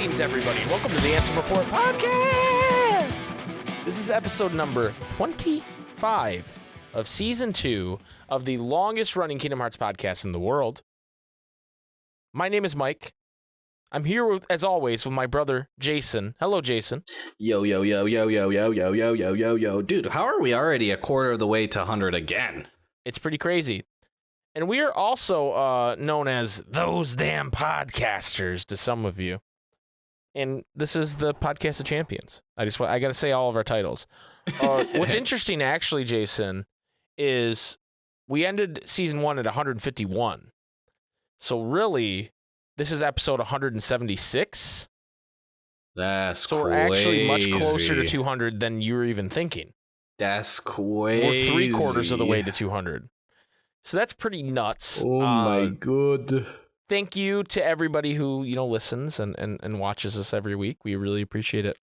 Greetings, everybody, and welcome to the Ansem Report podcast. This is episode number 25 of season 2 of the longest-running Kingdom Hearts podcast in the world. My name is Mike. I'm here, as always, with my brother, Jason. Hello, Jason. Yo. Dude, how are we already a quarter of the way to 100 again? It's pretty crazy. And we are also known as those damn podcasters to some of you. And this is the Podcast of Champions. I got to say all of our titles. What's interesting, actually, Jason, is we ended season 1 at 151. So really, this is episode 176. That's so crazy. We're actually much closer to 200 than you were even thinking. That's crazy. We're 3/4 of the way to 200. So that's pretty nuts. Oh my god. Thank you to everybody who, listens and watches us every week. We really appreciate it.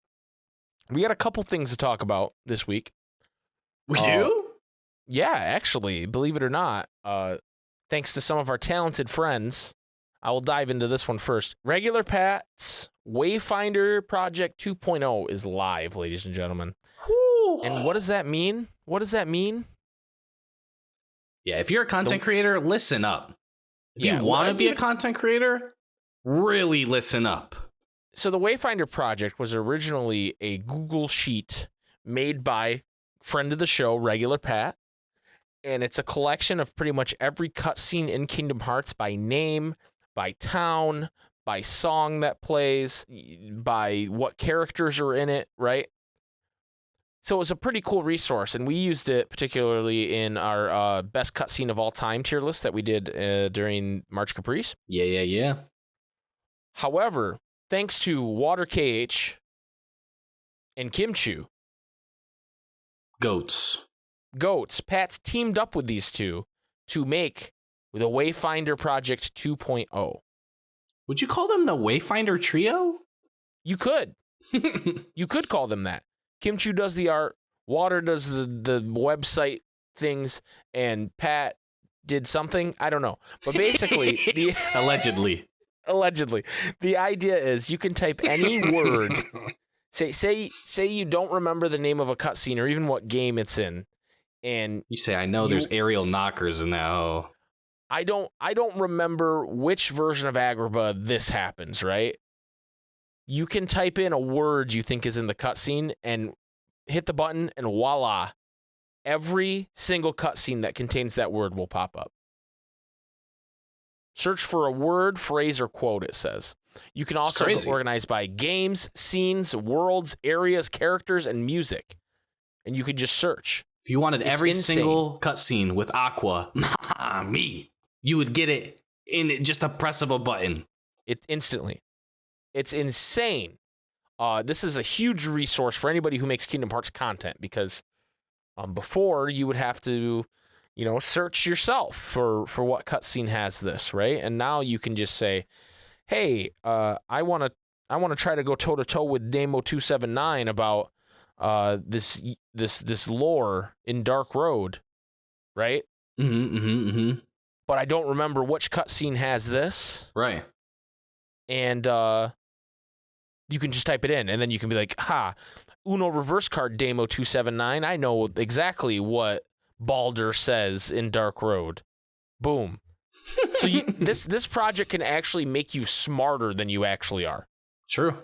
We got a couple things to talk about this week. We do? Yeah, actually, believe it or not, thanks to some of our talented friends, I will dive into this one first. Regular Pat's Wayfinder Project 2.0 is live, ladies and gentlemen. Whew. And what does that mean? Yeah, if you're a content creator, listen up. If you want to be a content creator, really listen up. So the Wayfinder Project was originally a Google Sheet made by friend of the show, Regular Pat, and it's a collection of pretty much every cutscene in Kingdom Hearts by name, by town, by song that plays, by what characters are in it, right? So it was a pretty cool resource, and we used it particularly in our best cutscene of all time tier list that we did during March Caprice. Yeah. However, thanks to Water KH and Kimchu, Goats, Pat's teamed up with these two to make the Wayfinder Project 2.0. Would you call them the Wayfinder Trio? You could. You could call them that. Kimchu does the art, Water does the website things, and Pat did something. I don't know. But basically, Allegedly, the idea is you can type any word. Say you don't remember the name of a cutscene or even what game it's in, and you say, I know there's aerial knockers in that. Oh. I don't remember which version of Agrabah this happens, right? You can type in a word you think is in the cutscene and hit the button, and voila, every single cutscene that contains that word will pop up. Search for a word, phrase, or quote, it says. You can also get organized by games, scenes, worlds, areas, characters, and music. And you could just search. If you wanted every single cutscene with Aqua, you would get it in just a press of a button. Instantly. It's insane. This is a huge resource for anybody who makes Kingdom Hearts content, because before you would have to, search yourself for what cutscene has this, right? And now you can just say, "Hey, I want to try to go toe to toe with Demo 279 about this lore in Dark Road," right? But I don't remember which cutscene has this, right? And you can just type it in, and then you can be like, Uno reverse card Demo 279. I know exactly what Baldur says in Dark Road. Boom. So this project can actually make you smarter than you actually are. True.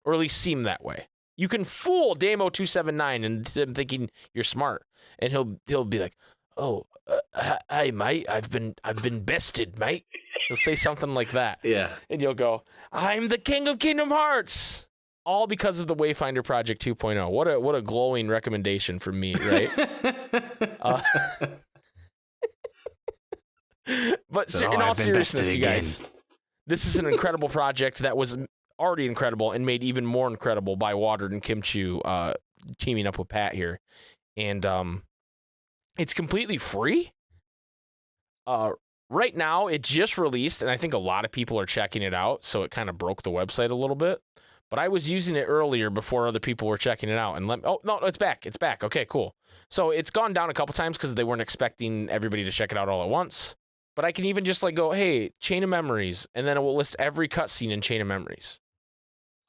Or at least seem that way. You can fool Demo 279 into thinking you're smart, and he'll be like, "Oh, hi, mate. I've been bested, mate." He'll say something like that. Yeah. And you'll go, "I'm the king of Kingdom Hearts." All because of the Wayfinder Project 2.0. What a glowing recommendation from me, right? But in all seriousness, you guys, this is an incredible project that was already incredible and made even more incredible by Water and Kimchu teaming up with Pat here. And it's completely free. Right now, it just released, and I think a lot of people are checking it out, so it kind of broke the website a little bit. But I was using it earlier before other people were checking it out. And oh, no, it's back. It's back. Okay, cool. So it's gone down a couple times because they weren't expecting everybody to check it out all at once. But I can even just go, hey, Chain of Memories, and then it will list every cutscene in Chain of Memories.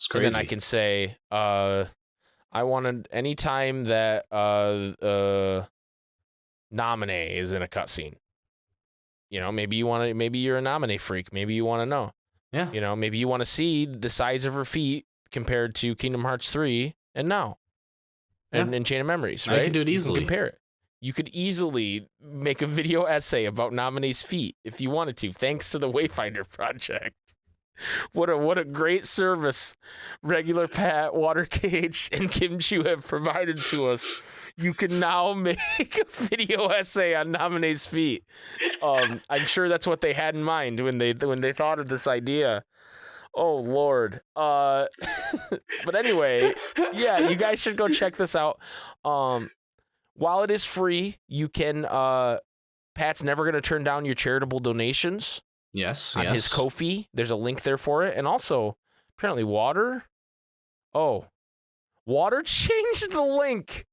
It's crazy. And then I can say, I wanted anytime that Nominee is in a cutscene. You know, maybe you're a Nominee freak. Maybe you want to know. Yeah. You know, maybe you want to see the size of her feet compared to Kingdom Hearts 3 and now. And Chain of Memories, right? You can do it easily. You can compare it. You could easily make a video essay about Nominee's feet if you wanted to, thanks to the Wayfinder project. What a great service Regular Pat, Water Cage, and Kim Chu have provided to us. You can now make a video essay on Nominee's feet. I'm sure that's what they had in mind when they thought of this idea. Oh Lord. But anyway, yeah, you guys should go check this out. While it is free, you can Pat's never going to turn down your charitable donations. Yes. On his Ko-fi. There's a link there for it. And also, apparently Water. Oh. Water changed the link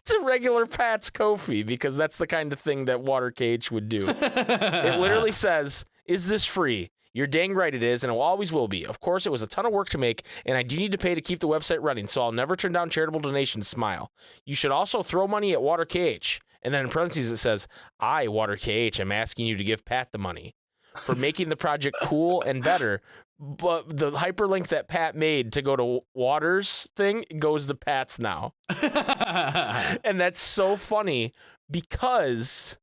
to Regular Pat's Ko-fi because that's the kind of thing that Water Cage would do. It literally says, "Is this free? You're dang right it is, and it always will be. Of course, it was a ton of work to make, and I do need to pay to keep the website running, so I'll never turn down charitable donations. Smile. You should also throw money at Water KH." And then in parentheses it says, "I, Water KH, am asking you to give Pat the money for making the project cool and better." But the hyperlink that Pat made to go to Water's thing goes to Pat's now. And that's so funny because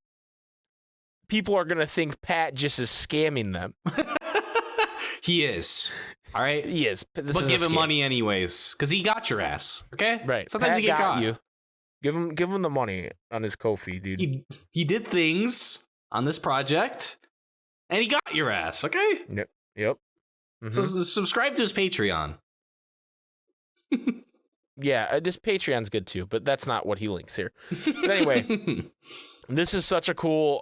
people are going to think Pat just is scamming them. He is. All right? He is. But give him money anyways, because he got your ass. Okay? Right. Sometimes Pat you get caught. You. Give him the money on his Ko-fi, dude. He did things on this project, and he got your ass, okay? Yep. Mm-hmm. So subscribe to his Patreon. Yeah, this Patreon's good too, but that's not what he links here. But anyway, this is such a cool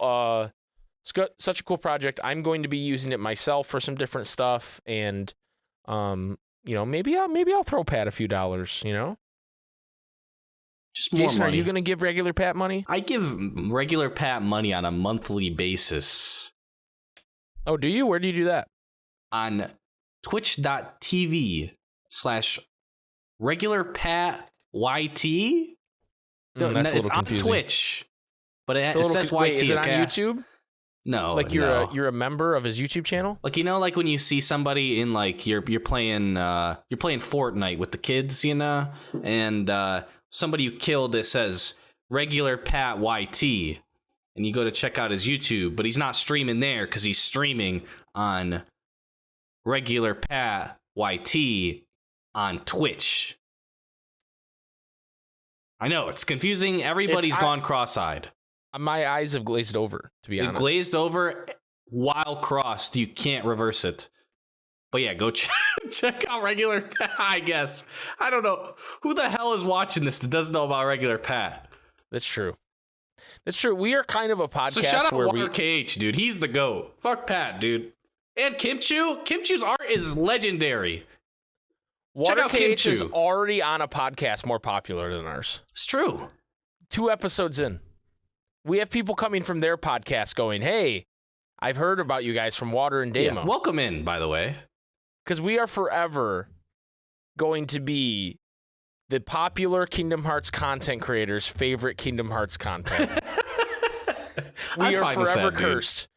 project. I'm going to be using it myself for some different stuff, and maybe I'll throw Pat a few dollars, you know? Just more Jason, money. are you going to give Regular Pat money? I give Regular Pat money on a monthly basis. Oh, do you? Where do you do that? On twitch.tv/regularpatyt. That's it's on Twitch, but it says YT. Wait, is it okay? on YouTube? No, like you're a member of his YouTube channel. Like, you know, like when you see somebody in like you're playing Fortnite with the kids, you know, and somebody you killed that says Regular Pat YT, and you go to check out his YouTube, but he's not streaming there because he's streaming on Regular Pat YT on Twitch. I know it's confusing. Everybody's gone cross-eyed. My eyes have glazed over, to be honest. Glazed over while crossed. You can't reverse it. But yeah, go check out Regular Pat, I guess. I don't know. Who the hell is watching this that doesn't know about Regular Pat? That's true. We are kind of a podcast. So shout out Water KH, dude. He's the GOAT. Fuck Pat, dude. And Kim Chu. Kim Chu's art is legendary. Water KH is already on a podcast more popular than ours. It's true. 2 episodes in. We have people coming from their podcast going, "Hey, I've heard about you guys from Water and Damo." Yeah, welcome in, by the way. Because we are forever going to be the popular Kingdom Hearts content creators' favorite Kingdom Hearts content. We are forever cursed.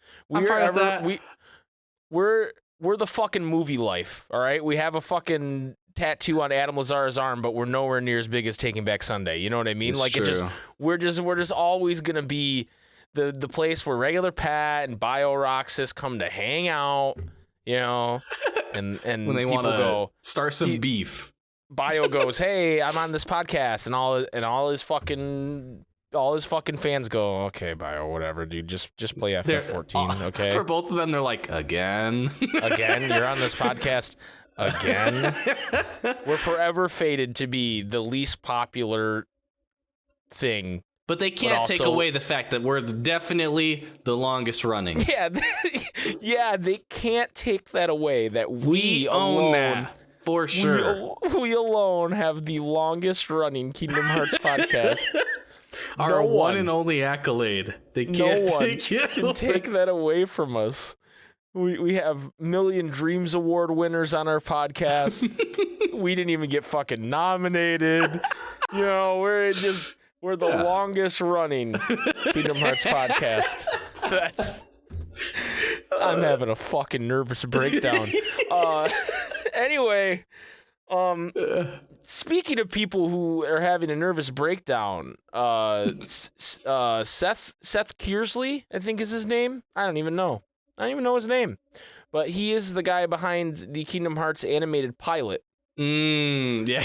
We're the fucking movie life, all right? We have a fucking tattoo on Adam Lazar's arm, but we're nowhere near as big as Taking Back Sunday. You know what I mean? It's like, true. We're just always gonna be the place where Regular Pat and BioRoxys come to hang out, you know, and when they want to go start some beef. Bio goes, "Hey, I'm on this podcast," and all his fucking fans go, "Okay, Bio, whatever, dude, just play FF14, okay?" For both of them, they're like, "Again, you're on this podcast again." We're forever fated to be the least popular thing. But they can't take away the fact that we're definitely the longest running. Yeah, they can't take that away. That we own that for sure. We alone have the longest running Kingdom Hearts podcast. Our one and only accolade. They can't take that away from us. We have Million Dreams Award winners on our podcast. We didn't even get fucking nominated. You know, we're the longest running Kingdom Hearts podcast. I'm having a fucking nervous breakdown. Anyway, speaking of people who are having a nervous breakdown, Seth Kearsley, I think is his name. I don't even know his name, but he is the guy behind the Kingdom Hearts animated pilot. Yeah,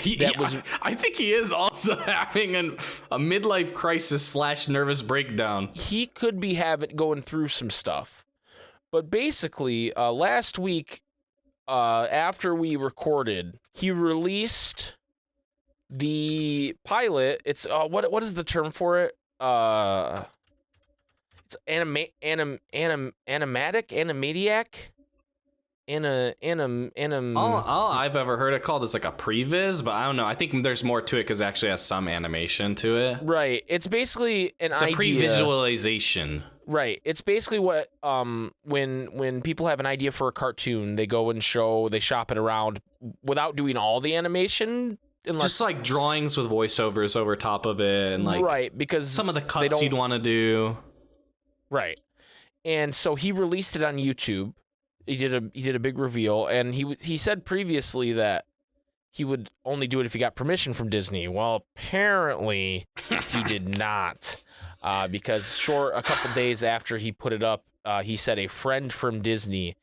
I think he is also having a midlife crisis / nervous breakdown. He could be going through some stuff, but basically, last week, after we recorded, he released the pilot. It's what is the term for it? It's animatiac. All I've ever heard it called is like a previs, but I don't know. I think there's more to it because it actually has some animation to it. Right. It's basically it's a pre-visualization. Right. It's basically what when people have an idea for a cartoon, they go and they shop it around without doing all the animation. Just like drawings with voiceovers over top of it, and like right, because some of the cuts you'd want to do. Right. And so he released it on YouTube. He did a big reveal, and he said previously that he would only do it if he got permission from Disney. Well, apparently he did not, because a couple days after he put it up, he said a friend from Disney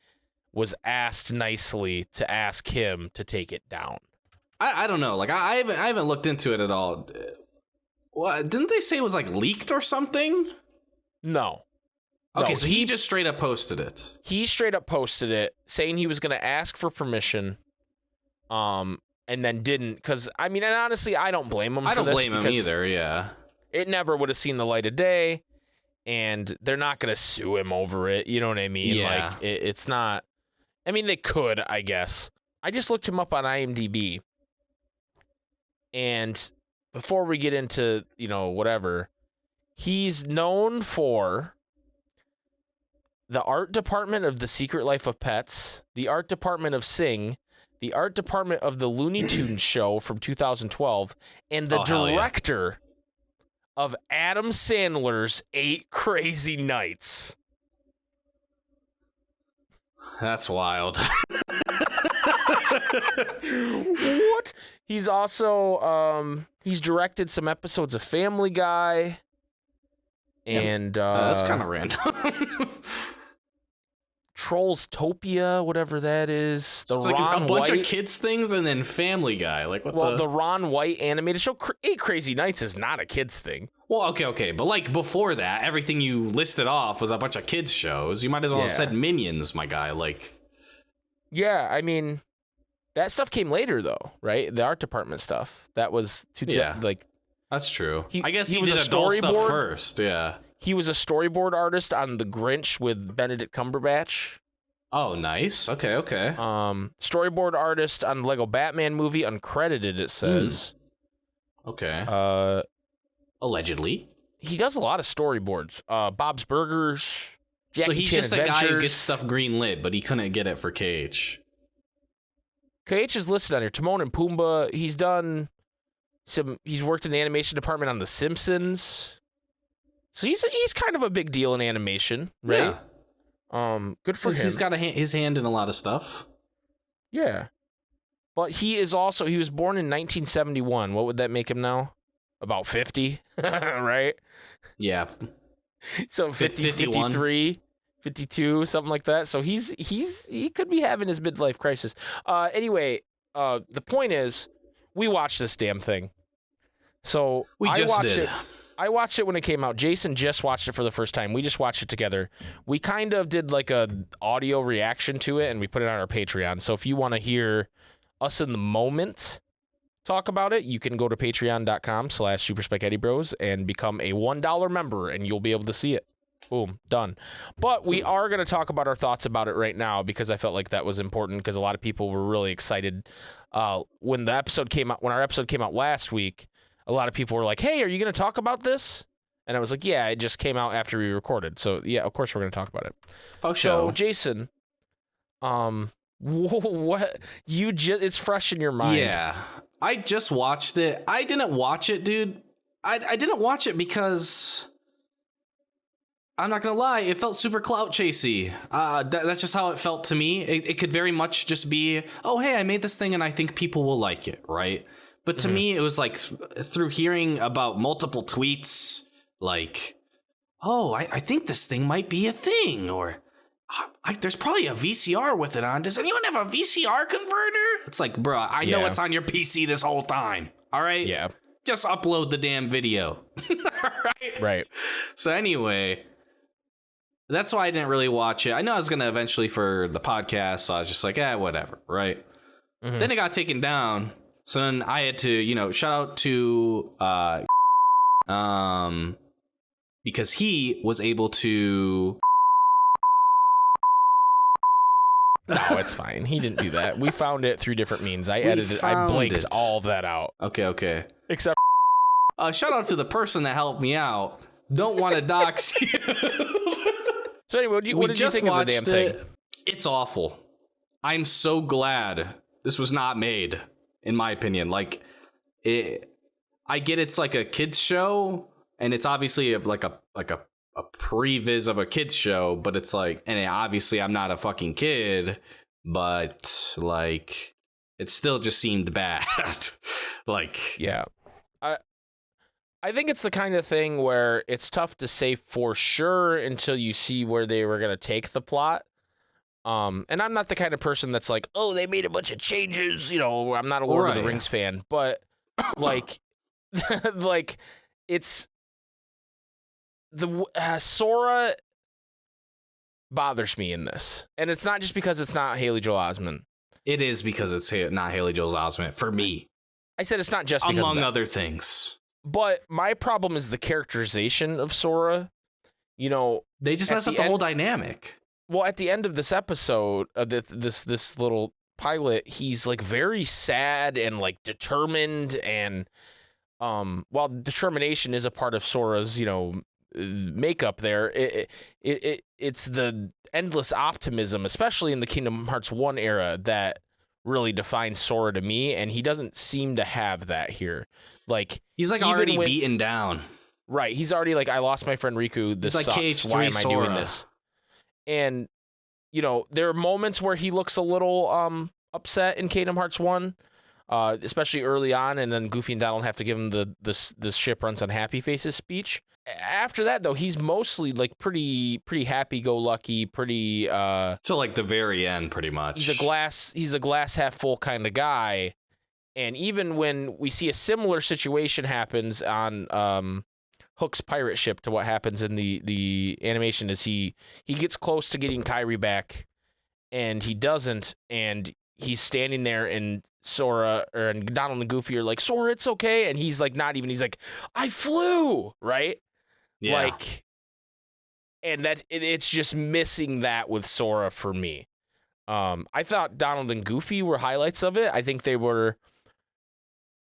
was asked nicely to ask him to take it down. I don't know. Like I haven't looked into it at all. What didn't they say it was like leaked or something? No. Okay, so he just straight up posted it. He straight up posted it, saying he was going to ask for permission, and then didn't. Because, I mean, and honestly, I don't blame him for this. I don't blame him either, yeah. It never would have seen the light of day, and they're not going to sue him over it. You know what I mean? Yeah. Like, it's not... I mean, they could, I guess. I just looked him up on IMDb, and before we get into, whatever, he's known for... the art department of The Secret Life of Pets, the art department of Sing, the art department of the Looney Tunes show from 2012, and the director of Adam Sandler's 8 Crazy Nights. That's wild. What? He's also he's directed some episodes of Family Guy. And that's kind of random. Trollstopia, whatever that is. It's like a bunch of kids things and then Family Guy. Like what the Ron White animated show, 8 Crazy Nights, is not a kids thing. Well, okay, but like before that, everything you listed off was a bunch of kids shows. You might as well have said Minions, my guy. Like, yeah, I mean, that stuff came later though, right? The art department stuff that was like. That's true. I guess he was did a adult storyboard stuff first. Yeah. He was a storyboard artist on The Grinch with Benedict Cumberbatch. Oh, nice. Okay. Storyboard artist on the Lego Batman movie, uncredited, it says. Okay. Allegedly. He does a lot of storyboards. Bob's Burgers, Jackie So he's Chan just Adventures. a guy who gets stuff greenlit, but he couldn't get it for KH. KH is listed on here. Timon and Pumbaa. He's done he's worked in the animation department on The Simpsons. So he's kind of a big deal in animation, right? Yeah. Good for him. He's got his hand in a lot of stuff. Yeah. But he was born in 1971. What would that make him now? About 50, right? Yeah. So 50, 53, 52, something like that. So he could be having his midlife crisis. Anyway, the point is, we watched this damn thing. So I watched it when it came out. Jason just watched it for the first time. We just watched it together. We kind of did like a audio reaction to it, and we put it on our Patreon. So if you want to hear us in the moment talk about it, you can go to patreon.com/SuperSpikeGhetti and become a $1 member, and you'll be able to see it. Boom, done. But we are going to talk about our thoughts about it right now because I felt like that was important because a lot of people were really excited when our episode came out last week. A lot of people were like, hey, are you going to talk about this? And I was like, yeah, it just came out after we recorded. So, yeah, of course we're going to talk about it. Oh, so, Jason, What you just it's fresh in your mind. Yeah. I just watched it. I didn't watch it, dude. I didn't watch it because I'm not gonna lie, it felt super clout chasey. That's just how it felt to me. It could very much just be, oh hey, I made this thing and I think people will like it, right? But to me, it was like through hearing about multiple tweets, like, oh, I think this thing might be a thing, or there's probably a VCR with it on. Does anyone have a VCR converter? It's like, bruh, I know it's on your PC this whole time. All right? Yeah. Just upload the damn video. Right. So anyway, that's why I didn't really watch it. I know I was going to eventually for the podcast, so I was just like, whatever, right? Then it got taken down. So then I had to, shout out to because he was able to. No, it's fine. He didn't do that. We found it through different means. I edited. I blanked all of that out. Okay. Except. Shout out to the person that helped me out. Don't want to dox you. So anyway, what did you think of the damn thing? It's awful. I'm so glad this was not made, in my opinion. Like, I get it's like a kids show, and it's obviously like a previs of a kids show, but it's like, and obviously I'm not a fucking kid, but like, it still just seemed bad. Like, yeah, I think it's the kind of thing where it's tough to say for sure until you see where they were going to take the plot. And I'm not the kind of person that's like, oh, they made a bunch of changes. I'm not a Lord of the Rings fan, but like, like it's the Sora bothers me in this, and it's not just because it's not Haley Joel Osment. It is because it's not Haley Joel Osment for me. I said it's not just because among of that. Other things. But my problem is the characterization of Sora. They just messed up the whole dynamic. Well, at the end of this episode, this little pilot, he's like very sad and like determined, and while determination is a part of Sora's makeup, there it's the endless optimism, especially in the Kingdom Hearts 1 era, that really defines Sora to me, and he doesn't seem to have that here. Like, he's like already beaten down. Right, he's already like, I lost my friend Riku. This sucks. KH3 Why am Sora. I doing this? And there are moments where he looks a little upset in Kingdom Hearts 1, especially early on, and then Goofy and Donald have to give him this ship runs on happy faces speech. After that, though, he's mostly like pretty happy-go-lucky, pretty till like the very end, pretty much. He's a glass half full kind of guy. And even when we see a similar situation happens on Hook's pirate ship to what happens in the animation, is he gets close to getting Kairi back, and he doesn't, and he's standing there, and Sora and Donald and Goofy are like, Sora, it's okay, and he's like, not even, he's like, I flew, right? Yeah. Like, and that it's just missing that with Sora for me. I thought Donald and Goofy were highlights of it. I think they were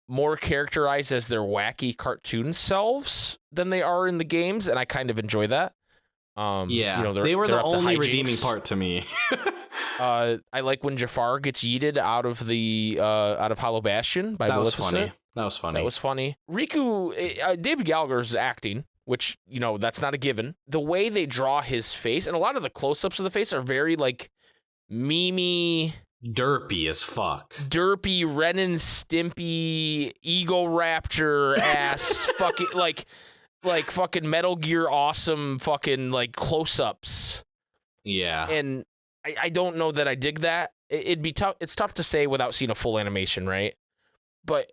more characterized as their wacky cartoon selves than they are in the games, and I kind of enjoy that. They were the only redeeming part to me. I like when Jafar gets yeeted out of Hollow Bastion by Maleficent. That was funny. Riku, David Gallagher's acting, which that's not a given. The way they draw his face, and a lot of the close-ups of the face are very like memey, derpy as fuck. Derpy, Ren and Stimpy, Ego Raptor ass fucking like fucking Metal Gear awesome fucking like close-ups. Yeah. And I don't know that I dig that. It'd be tough. It's tough to say without seeing a full animation, right? But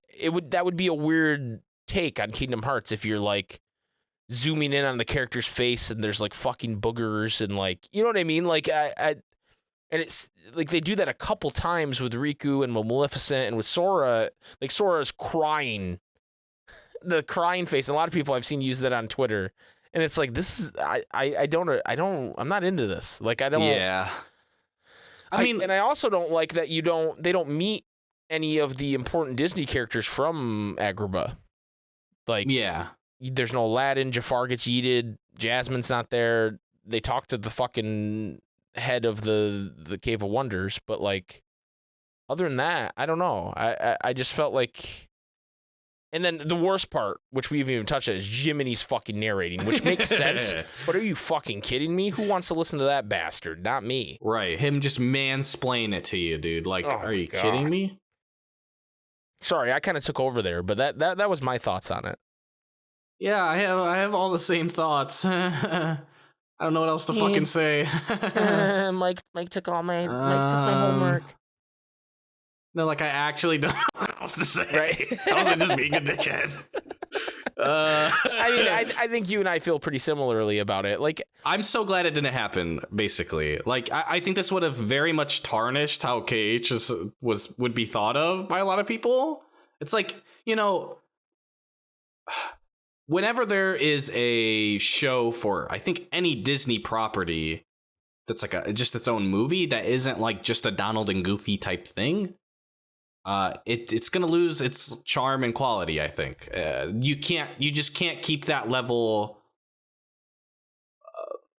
that would be a weird take on Kingdom Hearts if you're like zooming in on the character's face and there's like fucking boogers and like, you know what I mean? Like and it's like they do that a couple times with Riku and with Maleficent and with Sora. Like Sora's crying, the crying face. And a lot of people I've seen use that on Twitter, and it's like, this is I'm not into this. Like I don't. Yeah. I mean, and I also don't like that they don't meet any of the important Disney characters from Agrabah. Like, yeah, there's no Aladdin. Jafar gets yeeted. Jasmine's not there. They talk to the fucking head of the Cave of Wonders, but like other than that, I don't know. I just felt like. And then the worst part, which we haven't even touched on, is Jiminy's fucking narrating, which makes sense. But are you fucking kidding me? Who wants to listen to that bastard? Not me. Right. Him just mansplain it to you, dude. Like, are you kidding me? Sorry, I kind of took over there, but that was my thoughts on it. Yeah, I have all the same thoughts. I don't know what else to fucking say. Mike took my homework. No, like I actually don't know what else to say. Right. I wasn't just being a dickhead. I think you and I feel pretty similarly about it. Like, I'm so glad it didn't happen, basically. Like, I think this would have very much tarnished how KH would be thought of by a lot of people. It's like, you know, whenever there is a show for, I think, any Disney property that's like just its own movie that isn't like just a Donald and Goofy type thing, it's gonna lose its charm and quality. I think you just can't keep that level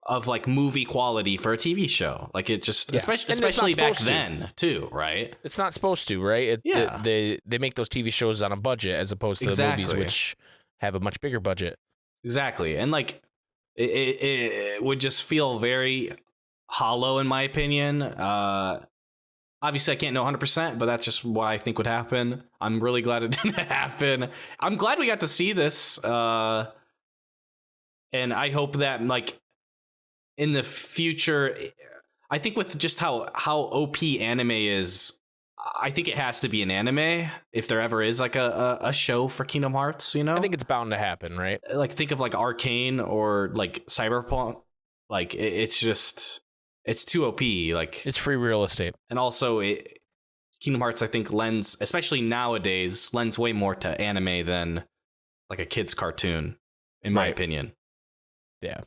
of like movie quality for a TV show. Like it just, especially back then too, right? It's not supposed to, right? They make those TV shows on a budget as opposed to the movies, which have a much bigger budget. Exactly, and like it would just feel very hollow in my opinion. Obviously, I can't know 100%, but that's just what I think would happen. I'm really glad it didn't happen. I'm glad we got to see this. And I hope that, like, in the future, I think with just how OP anime is, I think it has to be an anime if there ever is, like, a show for Kingdom Hearts, you know? I think it's bound to happen, right? Like, think of, like, Arcane or, like, Cyberpunk. Like, it's just... It's too OP, like it's free real estate, and also Kingdom Hearts I think lends, especially nowadays, lends way more to anime than like a kid's cartoon, in my opinion. Yeah,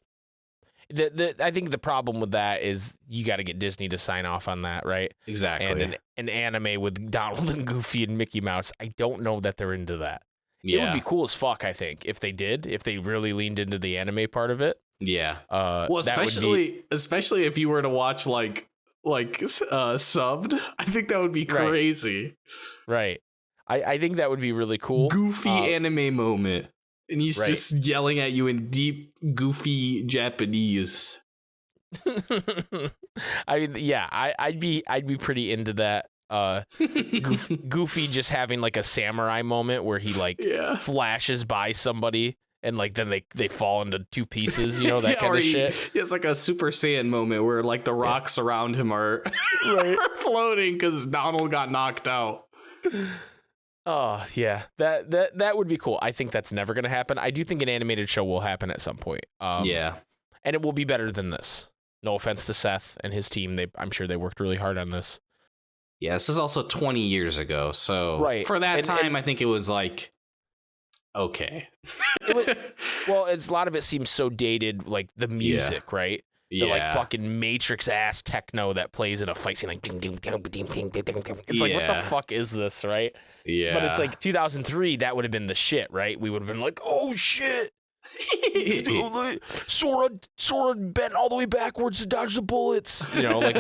I think the problem with that is you got to get Disney to sign off on that, right? Exactly. And an anime with Donald and Goofy and Mickey Mouse, I don't know that they're into that. Yeah. It would be cool as fuck, I think, if they really leaned into the anime part of it. Yeah. Well, especially if you were to watch like subbed, I think that would be crazy. Right. I think that would be really cool. Goofy anime moment, and he's just yelling at you in deep goofy Japanese. I mean, yeah, I'd be pretty into that. Goofy just having like a samurai moment where he like flashes by somebody. And like then they fall into two pieces, you know, that kind of shit. It's like a Super Saiyan moment where like the rocks around him are floating because Donald got knocked out. Oh yeah, that would be cool. I think that's never gonna happen. I do think an animated show will happen at some point. And it will be better than this. No offense to Seth and his team. I'm sure they worked really hard on this. Yeah, this is also 20 years ago, so for that time, I think it was like. Okay. Well, a lot of it seems so dated, like the music, right? The like fucking Matrix ass techno that plays in a fight scene, like it's like what the fuck is this, right? Yeah. But it's like 2003, that would have been the shit, right? We would have been like, oh shit. Sora bent all the way backwards to dodge the bullets. You know, like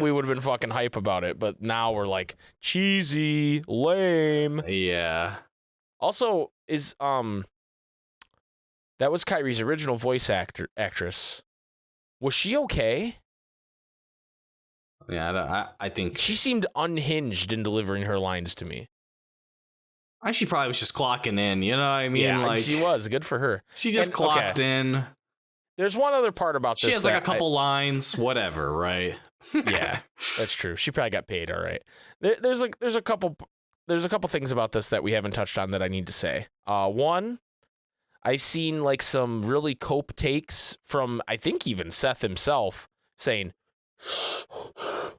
we would have been fucking hype about it, but now we're like cheesy, lame. Yeah. Also, is that was Kyrie's original voice actress. Was she okay? Yeah, I think she seemed unhinged in delivering her lines to me. She probably was just clocking in, you know what I mean? Yeah, like, she was. Good for her. She just clocked in. There's one other part about this. She has like a couple lines, whatever, right? Yeah, that's true. She probably got paid all right. There's a couple things about this that we haven't touched on that I need to say. One, I've seen like some really cope takes from I think even Seth himself saying,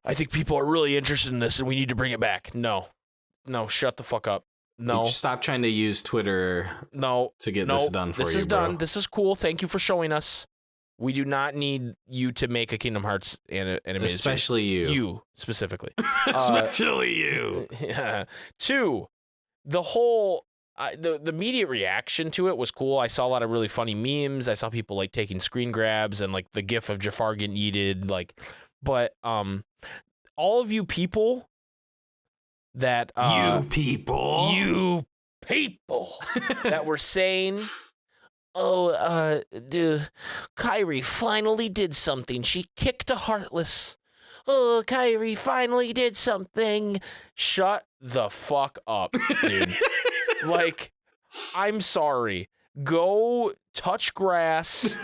I think people are really interested in this and we need to bring it back. No, shut the fuck up. No. Stop trying to use Twitter to get this done for you, This is bro. done. This is cool. Thank you for showing us. We do not need you to make a Kingdom Hearts animated Especially series. you. You, specifically. Especially you. Yeah. Two, the whole... the immediate reaction to it was cool. I saw a lot of really funny memes. I saw people like taking screen grabs and like the gif of Jafar getting yeeted. Like But all of you people that you people that were saying, oh, Kyrie finally did something. She kicked a Heartless. Oh, Kyrie finally did something. Shut the fuck up, dude. Like, I'm sorry. Go touch grass.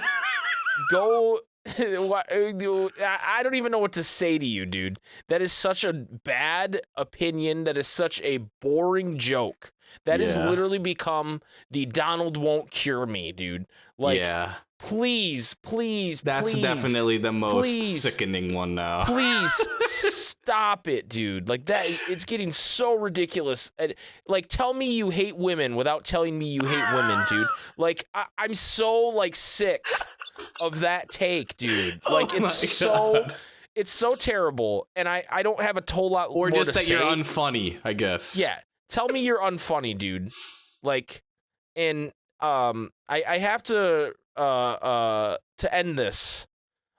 Go. I don't even know what to say to you, dude. That is such a bad opinion. That is such a boring joke. That has literally become the Donald won't cure me, dude. Like, please. That's definitely the most sickening one now. Please stop it, dude. Like, that, it's getting so ridiculous. Like, tell me you hate women without telling me you hate women, dude. Like, I'm so, like, sick of that take, dude. Like, it's so terrible, and I don't have a whole lot more to say. Or just that you're unfunny, I guess. Yeah. Tell me you're unfunny, dude. Like, and I have to end this.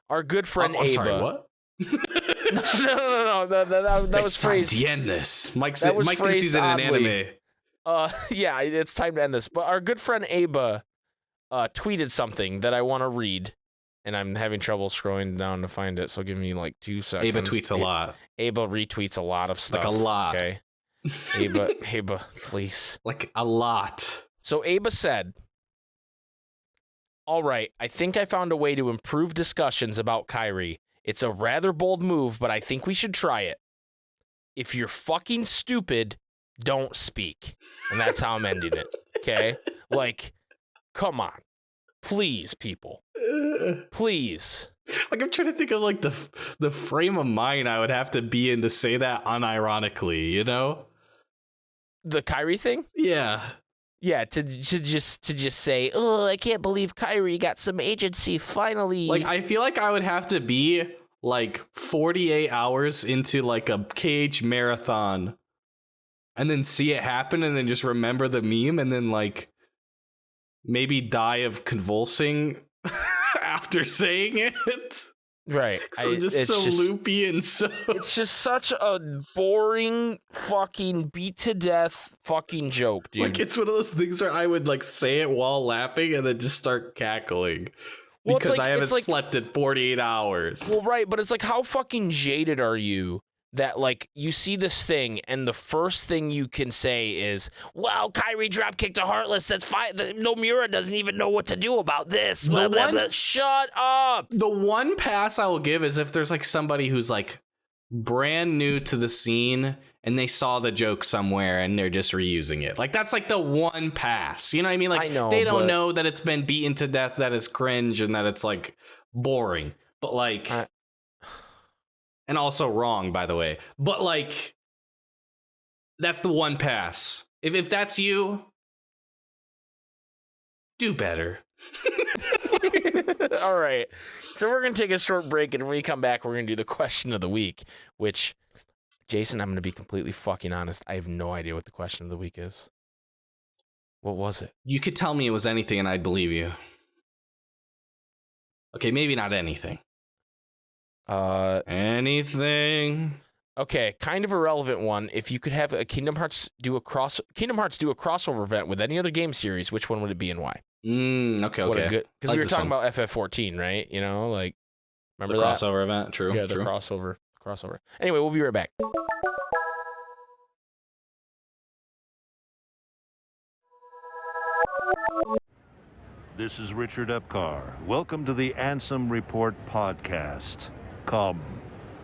Our good friend I'm Aba. sorry, what? No. That was phrased. Time to end this. Mike thinks he's in an anime. Yeah, it's time to end this. But our good friend Aba tweeted something that I want to read, and I'm having trouble scrolling down to find it. So give me like 2 seconds. Aba tweets a lot. Aba retweets a lot of stuff. Like a lot. Okay. Aba, please. Like a lot. So Aba said, all right, I think I found a way to improve discussions about Kyrie. It's a rather bold move, but I think we should try it. If you're fucking stupid, don't speak. And that's how I'm ending it. Okay? Like, come on. Please, people. Please. Like, I'm trying to think of, like, the frame of mind I would have to be in to say that unironically, you know? The Kyrie thing? Yeah. Yeah, to just say, oh, I can't believe Kyrie got some agency finally. Like, I feel like I would have to be like 48 hours into like a KH marathon and then see it happen and then just remember the meme and then like maybe die of convulsing after saying it. Right. So it's so loopy and so... It's just such a boring fucking beat to death fucking joke, dude. Like, it's one of those things where I would like say it while laughing and then just start cackling. Well, because I haven't slept in 48 hours. Well, right, but it's like, how fucking jaded are you that, like, you see this thing and the first thing you can say is, wow, Kyrie dropkicked a Heartless. That's fine. Nomura doesn't even know what to do about this. Blah, blah, blah. Shut up. The one pass I will give is if there's, like, somebody who's, like, brand new to the scene and they saw the joke somewhere and they're just reusing it. Like, that's, like, the one pass. You know what I mean? Like, they don't know that it's been beaten to death, that it's cringe, and that it's, like, boring. But, like... And also wrong, by the way. But, like, that's the one pass. If that's you, do better. All right. So we're going to take a short break, and when we come back, we're going to do the question of the week, which, Jason, I'm going to be completely fucking honest. I have no idea what the question of the week is. What was it? You could tell me it was anything, and I'd believe you. Okay, maybe not anything. Anything. Okay, kind of a relevant one. If you could have a Kingdom Hearts do a crossover event with any other game series, which one would it be and why? Okay. Because we were talking about FF14, right? You know, like, remember the that crossover event? True. Yeah, the true. crossover. Anyway, we'll be right back. This is Richard Epcar. Welcome to the Ansem Report podcast. Come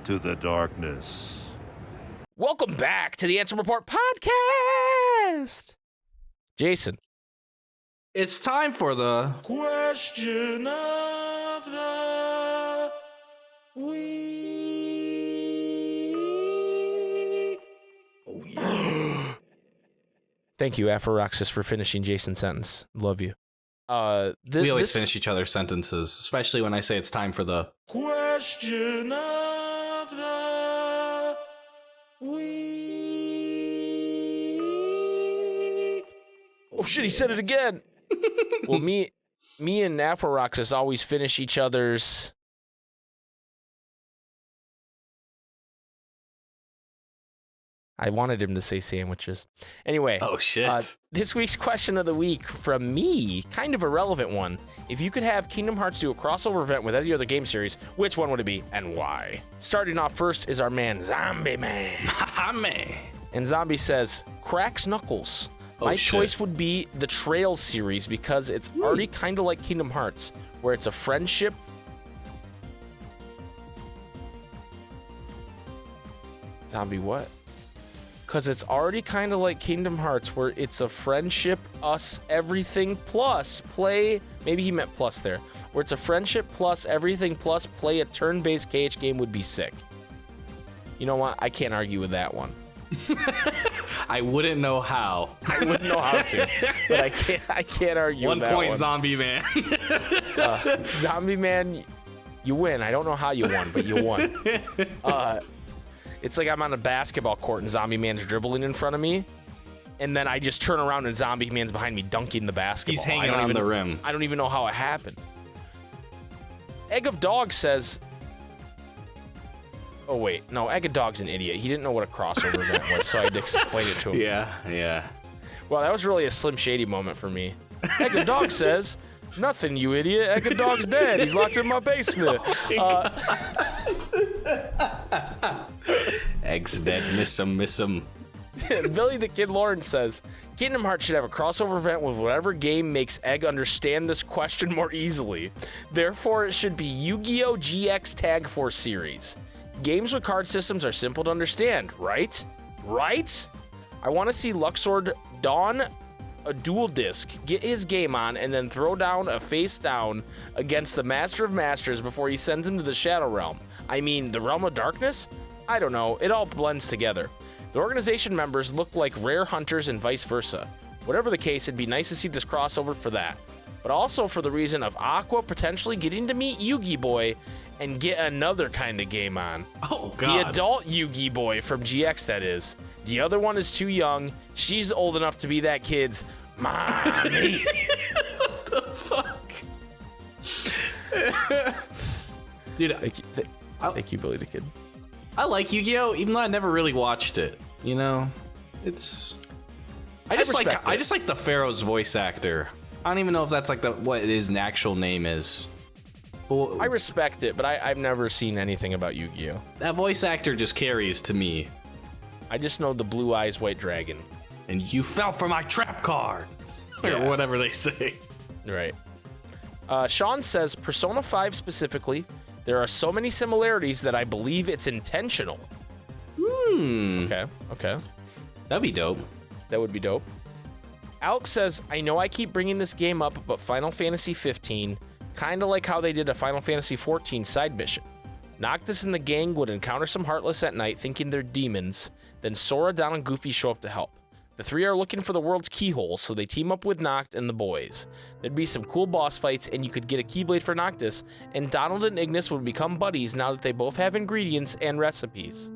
to the darkness. Welcome back to the Ansem Report podcast. Jason. It's time for the question of the week. Oh, yeah. Thank you, Apharoxis, for finishing Jason's sentence. Love you. We always finish each other's sentences, especially when I say it's time for the question of the week. Oh shit, he said it again. Well, me and Apharoxis always finish each other's I wanted him to say sandwiches. Anyway. Oh, shit. This week's question of the week from me, kind of a relevant one. If you could have Kingdom Hearts do a crossover event with any other game series, which one would it be and why? Starting off first is our man, Zombie Man. Man. And Zombie says, Cracks Knuckles. Oh, My shit. choice would be the Trails series because it's already kind of like Kingdom Hearts, where it's a friendship. Zombie what? Because it's already kind of like Kingdom Hearts, where it's a friendship, us, everything plus play. Maybe he meant plus there. Where it's a friendship plus everything plus play a turn-based KH game would be sick. You know what? I can't argue with that one. I wouldn't know how. I wouldn't know how to, but I can't argue with that one. 1 point, Zombie Man. Zombie Man, you win. I don't know how you won, but you won. It's like I'm on a basketball court and Zombie Man's dribbling in front of me, and then I just turn around and Zombie Man's behind me dunking the basketball. He's hanging on the rim. I don't even know how it happened. Egg of Dog says... Oh, wait. No, Egg of Dog's an idiot. He didn't know what a crossover event was, so I had to explain it to him. Yeah. Well, that was really a Slim Shady moment for me. Egg of Dog says... Nothing, you idiot. Egg of Dog's dead. He's locked in my basement. Egg's dead. Miss him. Billy the Kid Lawrence says, Kingdom Hearts should have a crossover event with whatever game makes Egg understand this question more easily. Therefore, it should be Yu-Gi-Oh! GX Tag Force series. Games with card systems are simple to understand, right? Right? I want to see Luxord don a dual disc, get his game on, and then throw down a face down against the Master of Masters before he sends him to the Shadow Realm. I mean, the Realm of Darkness? I don't know, it all blends together. The organization members look like rare hunters and vice versa. Whatever the case, it'd be nice to see this crossover for that. But also for the reason of Aqua potentially getting to meet Yugi Boy and get another kind of game on. Oh, God. The adult Yugi Boy from GX, that is. The other one is too young. She's old enough to be that kid's mommy. What the fuck? Dude, Thank you, Billy the Kid. I like Yu-Gi-Oh! Even though I never really watched it. You know? It's... I just like the Pharaoh's voice actor. I don't even know if that's like what his actual name is. But I respect it, but I've never seen anything about Yu-Gi-Oh! That voice actor just carries to me. I just know the Blue Eyes White Dragon. And you fell for my trap card. Yeah. Or whatever they say. Right. Sean says, Persona 5 specifically, there are so many similarities that I believe it's intentional. Okay. That'd be dope. That would be dope. Alex says, I know I keep bringing this game up, but Final Fantasy 15, kind of like how they did a Final Fantasy 14 side mission. Noctis and the gang would encounter some Heartless at night thinking they're demons, then Sora, Don, and Goofy show up to help. The three are looking for the world's keyhole, so they team up with Noct and the boys. There'd be some cool boss fights, and you could get a Keyblade for Noctis, and Donald and Ignis would become buddies now that they both have ingredients and recipes.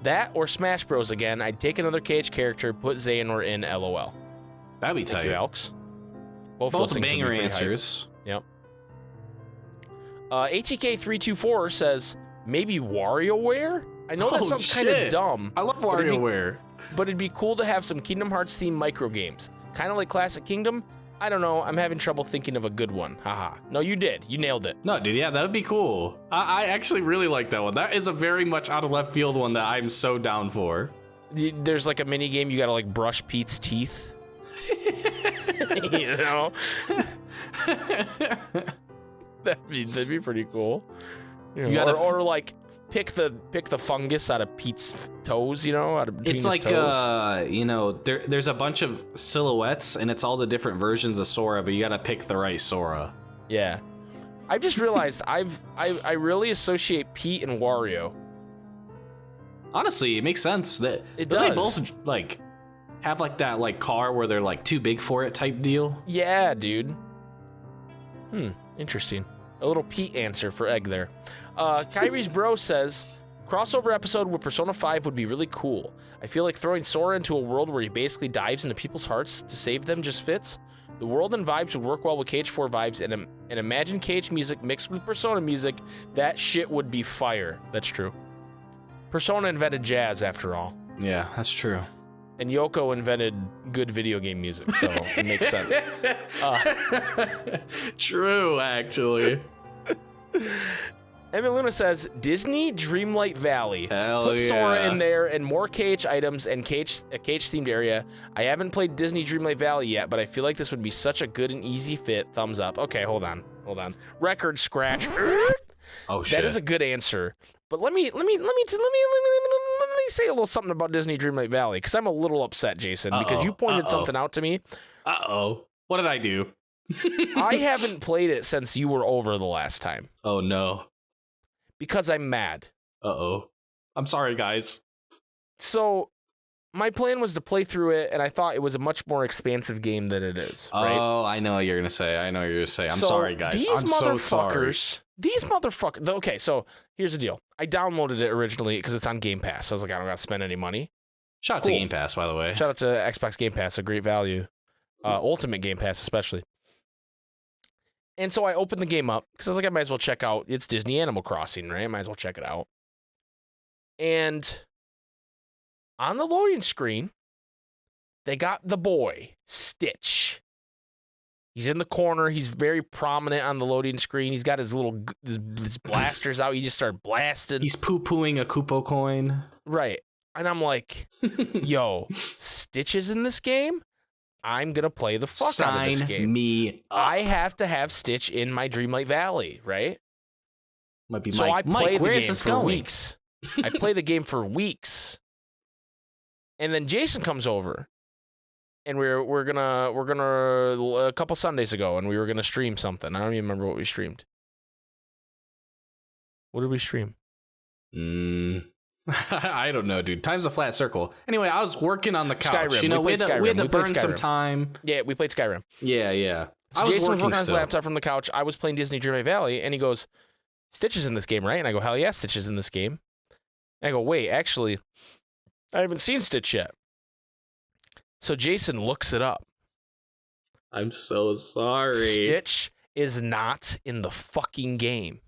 That or Smash Bros. Again, I'd take another KH character, put Xehanort in, LOL. That'd be tight. Thank you, Alex. Both Both those things would be banger pretty answers. hype. Yep. ATK324 says, maybe WarioWare? I know that Oh, sounds kind of shit. dumb. I love but it'd be- WarioWare. But it'd be cool to have some Kingdom Hearts themed micro games. Kind of like Classic Kingdom. I don't know, I'm having trouble thinking of a good one. Haha. No, you did. You nailed it. No, dude, yeah, that would be cool. I actually really like that one. That is a very much out of left field one that I'm so down for. There's like a mini game you gotta like brush Pete's teeth. You know? that'd be pretty cool. You know, or like pick the fungus out of Pete's toes, you know, out of between It's his like toes. you know, there's a bunch of silhouettes and it's all the different versions of Sora, but you gotta pick the right Sora. Yeah. I've just realized I really associate Pete and Wario. Honestly, it makes sense that It don't they does. both like have like that like car where they're like too big for it type deal. Yeah, dude. Interesting. A little Pete answer for Egg there. Kyrie's bro says, crossover episode with Persona 5 would be really cool. I feel like throwing Sora into a world where he basically dives into people's hearts to save them just fits. The world and vibes would work well with KH4 vibes, and imagine KH music mixed with Persona music. That shit would be fire. That's true. Persona invented jazz, after all. Yeah, that's true. And Yoko invented good video game music, so it makes sense. True, actually. Emma Luna says, Disney Dreamlight Valley. Hell Put yeah. Sora in there and more KH items and a KH-themed area. I haven't played Disney Dreamlight Valley yet, but I feel like this would be such a good and easy fit. Thumbs up. Okay, hold on. Record scratch. Oh shit. That is a good answer. But let me say a little something about Disney Dreamlight Valley, because I'm a little upset, Jason, because you pointed something out to me. Uh-oh. What did I do? I haven't played it since you were over the last time. Oh no. Because I'm mad. Uh-oh. I'm sorry, guys. So my plan was to play through it, and I thought it was a much more expansive game than it is, right? Oh, I know what you're going to say. I'm sorry, guys. I'm so sorry. These motherfuckers. Okay, so here's the deal. I downloaded it originally because it's on Game Pass. I was like, I don't got to spend any money. Shout out to Game Pass, by the way. Shout out to Xbox Game Pass, a great value. Ultimate Game Pass, especially. And so I opened the game up because I was like, I might as well check out. It's Disney Animal Crossing, right? I might as well check it out. And on the loading screen, they got the boy, Stitch. He's in the corner. He's very prominent on the loading screen. He's got his blasters out. He just started blasting. He's poo-pooing a Koopo coin. Right. And I'm like, yo, Stitch is in this game? I'm going to play the fuck out of this game. Sign me up. I have to have Stitch in my Dreamlight Valley, right? Might be So Mike. I played where the is game this for going? weeks. I played the game for weeks. And then Jason comes over. And we're gonna a couple Sundays ago, and we were gonna stream something. I don't even remember what we streamed. What did we stream? I don't know, dude. Time's a flat circle. Anyway, I was working on the couch. Skyrim. You know, we had to burn some Skyrim. time. Yeah, we played Skyrim. Yeah. So Jason was working on his laptop from the couch. I was playing Disney Dreamlight Valley, and he goes, Stitch is in this game, right? And I go, hell yeah, Stitch is in this game. And I go, wait, actually, I haven't seen Stitch yet. So Jason looks it up. I'm so sorry. Stitch is not in the fucking game.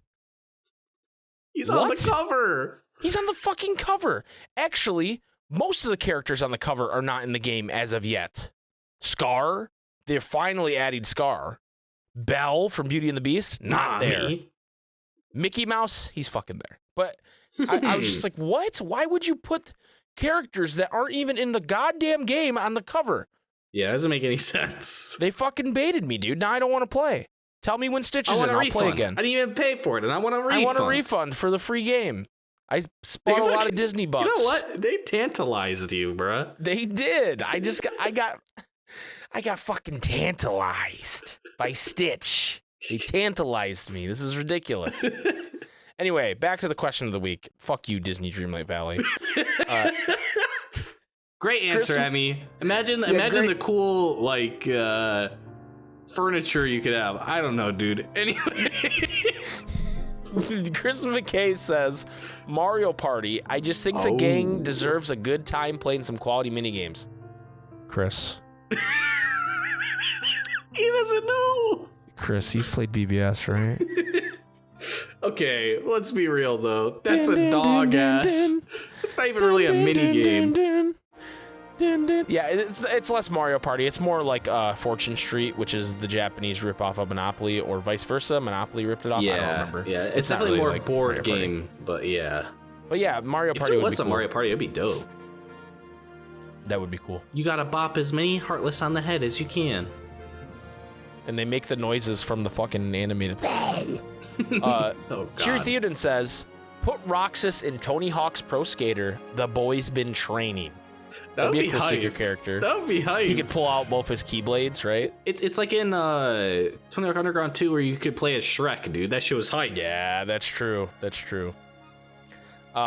He's on the cover. He's on the fucking cover. Actually, most of the characters on the cover are not in the game as of yet. Scar, they're finally adding Scar. Belle from Beauty and the Beast, not there. Mickey Mouse, he's fucking there. But I was just like, what? Why would you put characters that aren't even in the goddamn game on the cover? Yeah, it doesn't make any sense. They fucking baited me, dude. Now I don't want to play. Tell me when Stitch is in, I'll play again. I didn't even pay for it, and I want a refund. I want a refund for the free game. I spent a lot of Disney bucks. You know what? They tantalized you, bruh. They did. I got fucking tantalized by Stitch. They tantalized me. This is ridiculous. Anyway, back to the question of the week. Fuck you, Disney Dreamlight Valley. Great answer, Emmy. Imagine the cool furniture you could have. I don't know, dude. Anyway. Chris McKay says, Mario Party. I just think the gang deserves a good time playing some quality minigames. Chris. He doesn't know. Chris, you've played BBS, right? Okay, let's be real, though. That's a dog-ass. It's not even really a minigame. Yeah, it's less Mario Party. It's more like Fortune Street, which is the Japanese ripoff of Monopoly, or vice versa. Monopoly ripped it off. I don't remember. Yeah, it's definitely really more like board game, but yeah. But yeah, Mario Party. If there would was be a cool. Mario Party, it'd be dope. That would be cool. You gotta bop as many Heartless on the head as you can. And they make the noises from the fucking animated. Oh, Cheer God. Theoden says, put Roxas in Tony Hawk's Pro Skater. The boy's been training. That would be a cool hype. Sticker character. That would be hype. He could pull out both his Keyblades, right? It's like in Tony Hawk Underground 2 where you could play as Shrek, dude. That shit was hype. Yeah, that's true. That's true.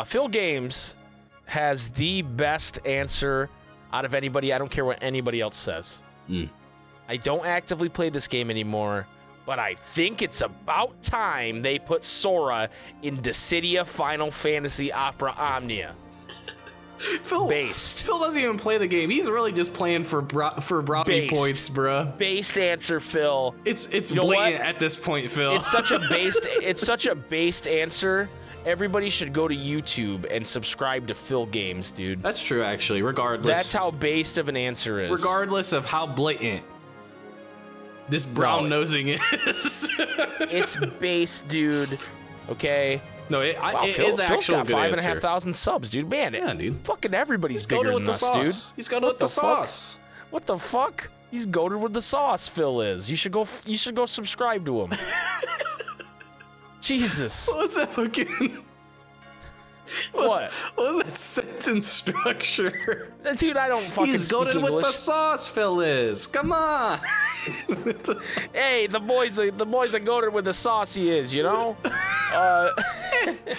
Phil Games has the best answer out of anybody. I don't care what anybody else says. I don't actively play this game anymore, but I think it's about time they put Sora in Dissidia Final Fantasy Opera Omnia. Phil doesn't even play the game. He's really just playing for brownie points, bruh. Based answer, Phil. It's know blatant what? at this point, Phil. It's such a based answer. everybody should go to YouTube and subscribe to Phil Games, dude. That's true, actually, regardless. That's how based of an answer is. Regardless of how blatant this brown nosing is. It's based, dude. Okay? No, it is Phil's actually got a good 5,500 subs, dude. Man, Yeah, dude. fucking everybody's He's bigger goated than with the us, sauce. dude. He's goated with the sauce. What the fuck? He's goated with the sauce, Phil is. You should go subscribe to him. Jesus. What's that fucking... What? What was that sentence structure? Dude, I don't fucking He's speak goated with English. the sauce, Phil is. Come on. Hey, the boys are goated with the sauce he is, you know?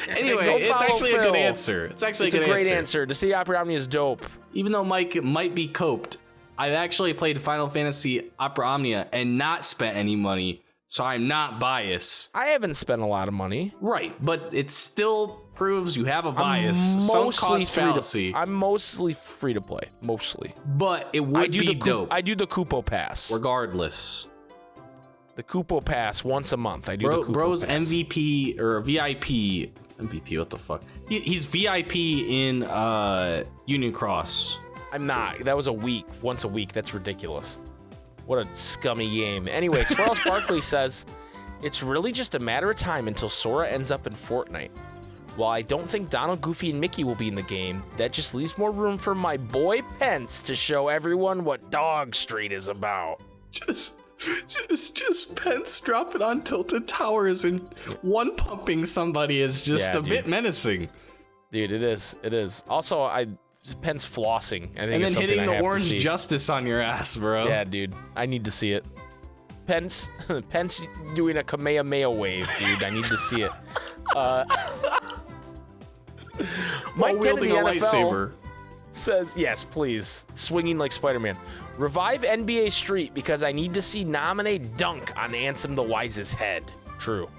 Anyway, Go it's follow actually a Phil. good answer. It's actually It's a a good great answer. answer. To see Opera Omnia is dope. Even though Mike might be coped, I've actually played Final Fantasy Opera Omnia and not spent any money, so I'm not biased. I haven't spent a lot of money. Right, but it still proves you have a bias. Some cost fallacy. I'm mostly free to play. Mostly. But it would be dope. I do the Kupo Pass. Regardless. The Kupo Pass once a month. I do the Kupo Bro's Pass. MVP or VIP. MVP, what the fuck? He's VIP in Union Cross. I'm not. That was a week. Once a week. That's ridiculous. What a scummy game. Anyway, Swirls Barkley says, it's really just a matter of time until Sora ends up in Fortnite. While I don't think Donald, Goofy, and Mickey will be in the game, that just leaves more room for my boy Pence to show everyone what Dog Street is about. Just Pence dropping on Tilted Towers and one pumping somebody is just a bit menacing. Dude, it is. It is. Also, Pence flossing. I think And is then something hitting I the have to orange see. justice on your ass, bro. Yeah, dude. I need to see it. Pence doing a Kamehameha wave, dude. I need to see it. While wielding a lightsaber. Says, yes, please. Swinging like Spider-Man. Revive NBA Street because I need to see nominate dunk on Ansem the Wise's head. True.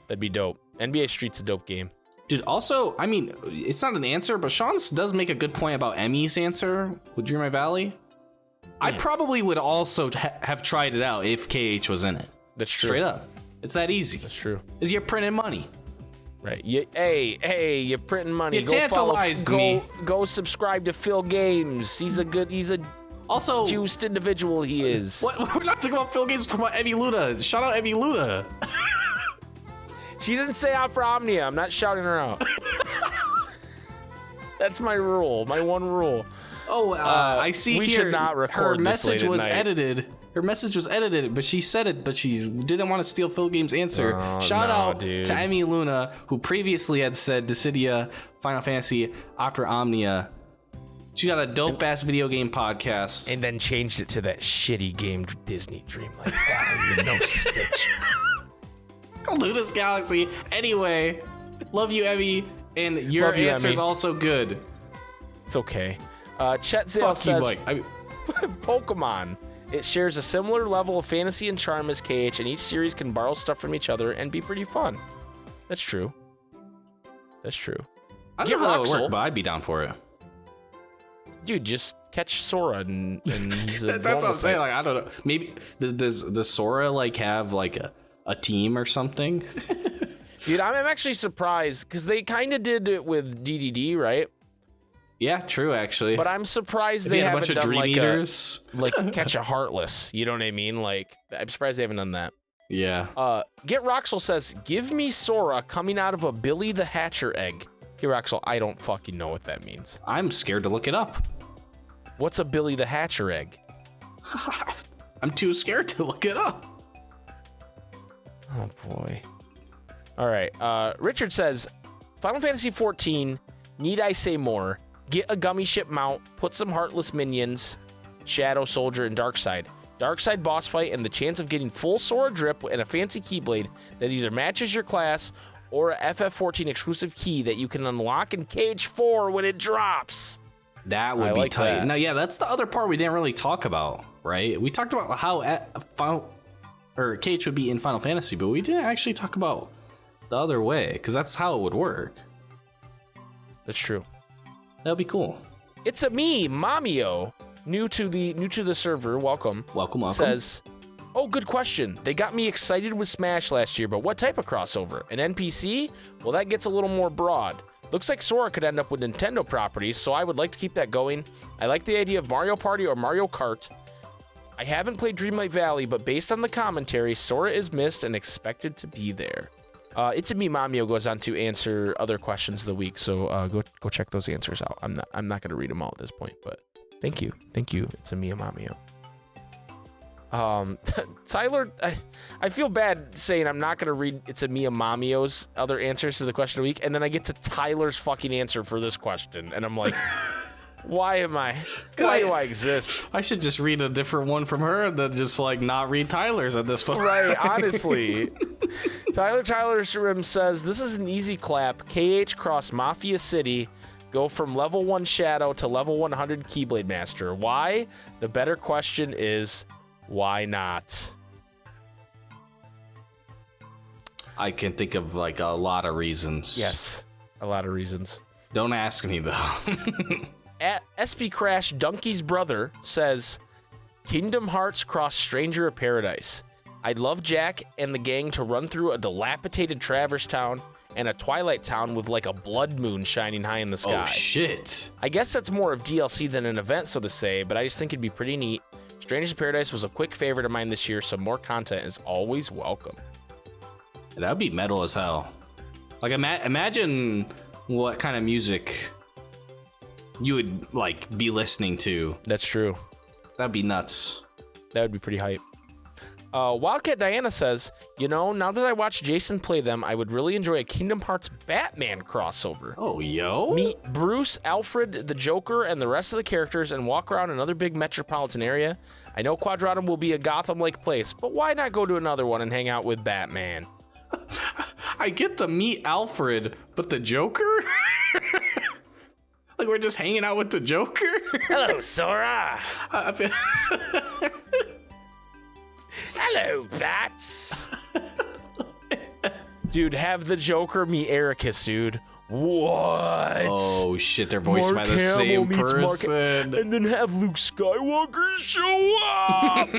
That'd be dope. NBA Street's a dope game. Dude, also, I mean, it's not an answer, but Sean does make a good point about Emmy's answer with Dream My Valley. I probably would also have tried it out if KH was in it. That's true. Straight up. It's that easy. That's true. Is you're printing money. Right. Hey, you're printing money. You tantalized me. Go subscribe to Phil Games. He's a Also, juiced individual he is. what, we're not talking about Phil Games, we're talking about Emmy Luna. Shout out Emmy Luna. She didn't say Opera Omnia. I'm not shouting her out. That's my rule. My one rule. Oh, I see we here should not record her this message late at was night. edited. Her message was edited, but she said it, but she didn't want to steal Phil Games' answer. Oh, Shout no, out dude. to Emmy Luna, who previously had said Dissidia, Final Fantasy, Opera Omnia. She got a dope-ass video game podcast. And then changed it to that shitty game Disney Dreamlight Valley with no Stitch. Luna's Galaxy. Anyway, love you, Emmy, and your Love you, answer's Emmy. also good. It's okay. Chet Zale Fuck you, says, Mike. Pokemon. It shares a similar level of fantasy and charm as KH, and each series can borrow stuff from each other and be pretty fun. That's true. That's true. I Get don't know how it would Roxel. work, but I'd be down for it. Dude, just catch Sora and he's a That's what normal I'm saying. type. Like, I don't know. Maybe does Sora like have like a team or something? Dude, I'm actually surprised because they kind of did it with DDD, right? Yeah, true. Actually, But I'm surprised if they you had a haven't bunch of done Dream like Eaters. like Catch a Heartless. You know what I mean? Like, I'm surprised they haven't done that. Yeah. Get Roxel says, give me Sora coming out of a Billy the Hatcher egg. Get Roxel, I don't fucking know what that means. I'm scared to look it up. What's a Billy the Hatcher egg? I'm too scared to look it up. Oh boy. All right. Richard says, Final Fantasy 14. Need I say more? Get a gummy ship mount. Put some heartless minions. Shadow Soldier and Darkseid. Darkseid boss fight and the chance of getting full Sora drip and a fancy keyblade that either matches your class or a FF14 exclusive key that you can unlock in Cage 4 when it drops. That would I be like tight. that. Now, yeah, that's the other part we didn't really talk about, right? We talked about how KH would be in Final Fantasy, but we didn't actually talk about the other way, because that's how it would work. That's true. That'd be cool. It's a me, Mamio, new to the server. Welcome. Welcome. Says, Oh, good question. They got me excited with Smash last year, but what type of crossover? An NPC? Well, that gets a little more broad. Looks like Sora could end up with Nintendo properties, so I would like to keep that going. I like the idea of Mario Party or Mario Kart. I haven't played Dreamlight Valley, but based on the commentary, Sora is missed and expected to be there. It's a Me Mamio goes on to answer other questions of the week, so go check those answers out. I'm not gonna read them all at this point, but thank you. It's a Me Mamio. Tyler, I feel bad saying I'm not gonna read It's a Mia Mamio's other answers to the question of the week, and then I get to Tyler's fucking answer for this question, and I'm like, why do I exist? I should just read a different one from her than just like not read Tyler's at this point. Right, honestly. Tyler Rim says, this is an easy clap. KH cross Mafia City. Go from level 1 Shadow to level 100 Keyblade Master. Why? The better question is, why not? I can think of like a lot of reasons. Yes, a lot of reasons. Don't ask me though. At SB Crash, Donkey's brother says, Kingdom Hearts cross Stranger of Paradise. I'd love Jack and the gang to run through a dilapidated Traverse Town and a Twilight Town with like a blood moon shining high in the sky. Oh shit. I guess that's more of DLC than an event, so to say, but I just think it'd be pretty neat. Strangers of Paradise was a quick favorite of mine this year, so more content is always welcome. That'd be metal as hell. Like imagine what kind of music you would like be listening to. That's true. That'd be nuts. That would be pretty hype. Wildcat Diana says, now that I watched Jason play them, I would really enjoy a Kingdom Hearts Batman crossover. Oh, yo. Meet Bruce, Alfred, the Joker, and the rest of the characters and walk around another big metropolitan area. I know Quadratum will be a Gotham-like place, but why not go to another one and hang out with Batman? I get to meet Alfred, but the Joker? Like we're just hanging out with the Joker? Hello, Sora. Hello, Bats. Dude, have the Joker meet Ericus, dude. What? Oh shit, they're voiced by the same person. And then have Luke Skywalker show up.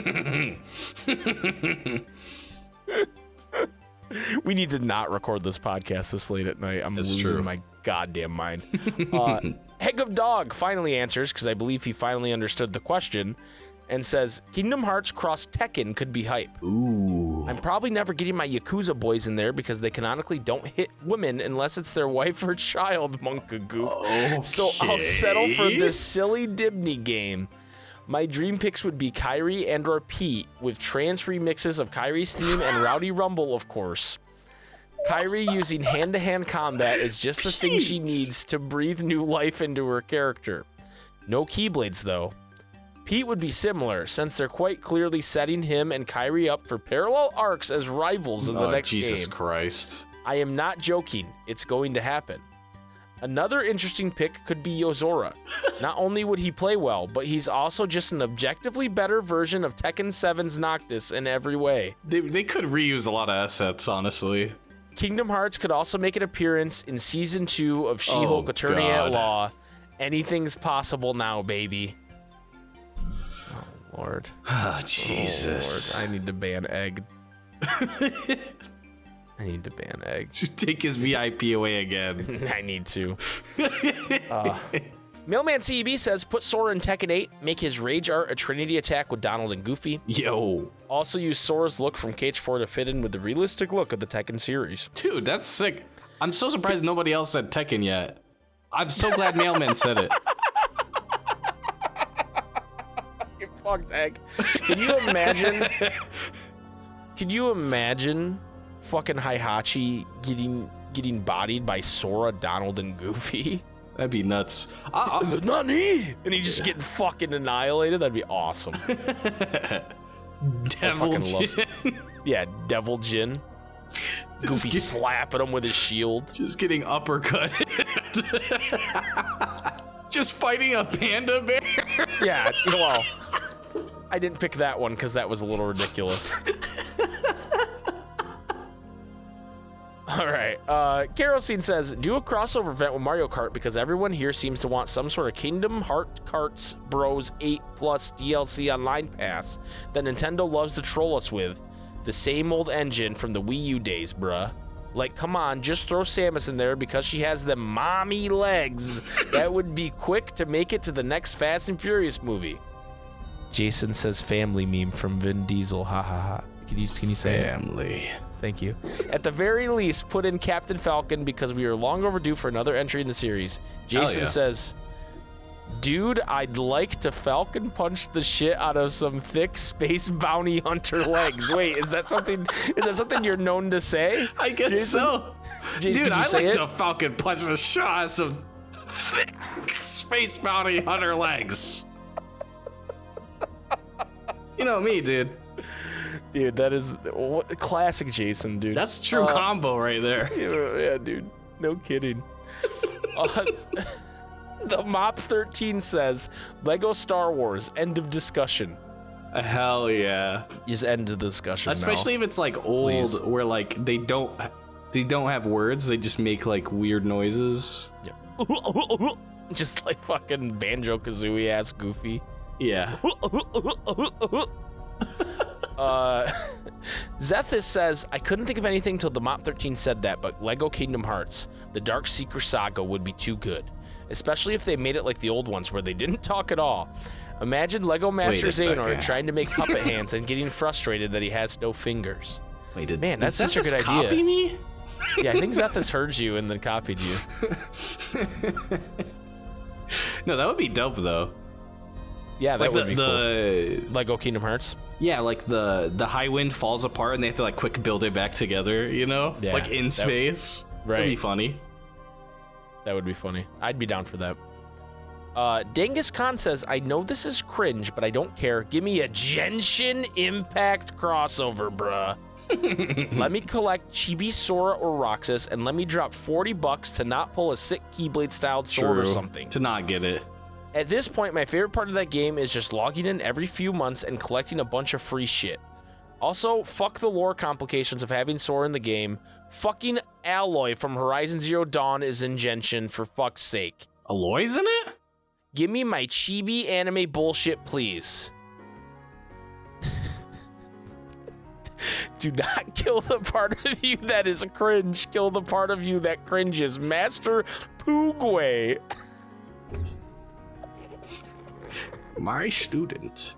We need to not record this podcast this late at night. I'm losing my goddamn mind. Heck of Dog finally answers, because I believe he finally understood the question, and says, Kingdom Hearts cross Tekken could be hype. Ooh. I'm probably never getting my Yakuza boys in there because they canonically don't hit women unless it's their wife or child, Monkagoof. Okay. So I'll settle for this silly Dibney game. My dream picks would be Kairi and or Pete, with trans remixes of Kairi's theme and Rowdy Rumble, of course. Kairi using hand-to-hand combat is just the thing she needs to breathe new life into her character. No Keyblades, though. Pete would be similar, since they're quite clearly setting him and Kairi up for parallel arcs as rivals in the next game. Jesus Christ. I am not joking. It's going to happen. Another interesting pick could be Yozora. Not only would he play well, but he's also just an objectively better version of Tekken 7's Noctis in every way. They could reuse a lot of assets, honestly. Kingdom Hearts could also make an appearance in Season 2 of She-Hulk Attorney at Law. Anything's possible now, baby. Oh, Lord. Oh, Jesus. Oh, Lord. I need to ban Egg. I need to ban Egg. Just take his VIP away again. I need to. Mailman CEB says, put Sora in Tekken 8, make his rage art a Trinity attack with Donald and Goofy. Yo. Also use Sora's look from KH4 to fit in with the realistic look of the Tekken series. Dude, that's sick. I'm so surprised nobody else said Tekken yet. I'm so glad Mailman said it. You fucked Egg. Can you imagine? Can you imagine fucking Heihachi getting bodied by Sora, Donald, and Goofy? That'd be nuts. Nani! And he just getting fucking annihilated. That'd be awesome. Devil Jin. Yeah, Devil Jin. Goofy slapping him with his shield. Just getting uppercut. Just fighting a panda bear. Yeah, well, I didn't pick that one because that was a little ridiculous. All right. Kerosene says, do a crossover event with Mario Kart because everyone here seems to want some sort of Kingdom Hearts Bros 8 Plus DLC online pass that Nintendo loves to troll us with. The same old engine from the Wii U days, bruh. Like, come on, just throw Samus in there because she has the mommy legs. That would be quick to make it to the next Fast and Furious movie. Jason says family meme from Vin Diesel. Ha ha ha. Can you say family? Thank you. At the very least, put in Captain Falcon because we are long overdue for another entry in the series. Jason says, dude, I'd like to Falcon punch the shit out of some thick space bounty hunter legs. Wait, is that something you're known to say? I guess Jason? So. Jason, dude, I like to Falcon punch the shit out of some thick space bounty hunter legs. You know me, dude. Dude, that is classic Jason, dude. That's true combo right there. Yeah, dude. No kidding. The Mops 13 says, Lego Star Wars, end of discussion. Hell yeah. Just end the discussion. Especially if it's like old, please. Where like they don't have words, they just make like weird noises. Yeah. Just like fucking Banjo-Kazooie ass Goofy. Yeah. Zethis says, I couldn't think of anything till the Mop 13 said that, but Lego Kingdom Hearts, the Dark Seeker Saga would be too good. Especially if they made it like the old ones where they didn't talk at all. Imagine Lego Master Xehanort trying to make puppet hands and getting frustrated that he has no fingers. Wait, man, that's such a good idea. Copy me? Yeah, I think Zethis heard you and then copied you. No, that would be dope though. Yeah, that like would be cool. Lego Kingdom Hearts. Yeah, like the high wind falls apart and they have to like quick build it back together, you know? Yeah, like in space. Right. That'd be funny. That would be funny. I'd be down for that. Genghis Khan says, I know this is cringe, but I don't care. Give me a Genshin Impact crossover, bruh. Let me collect Chibi, Sora, or Roxas, and let me drop $40 to not pull a sick Keyblade-styled sword or something. To not get it. At this point, my favorite part of that game is just logging in every few months and collecting a bunch of free shit. Also, fuck the lore complications of having Sora in the game. Fucking Alloy from Horizon Zero Dawn is in Genshin, for fuck's sake. Alloy's in it? Give me my chibi anime bullshit, please. Do not kill the part of you that is cringe. Kill the part of you that cringes. Master Pugway. My student.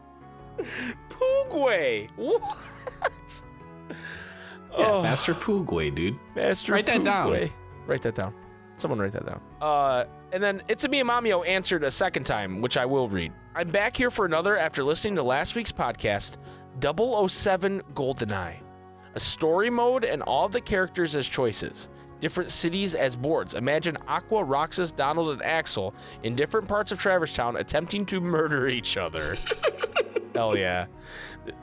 Pugway. What? Yeah, Master Pugway, dude. Master Write that down. Write that down. Someone write that down. And then It's a Me Mamio answered a second time, which I will read. I'm back here for another after listening to last week's podcast, 007 GoldenEye. A story mode and all of the characters as choices. Different cities as boards. Imagine Aqua, Roxas, Donald, and Axel in different parts of Traverse Town attempting to murder each other. Hell yeah.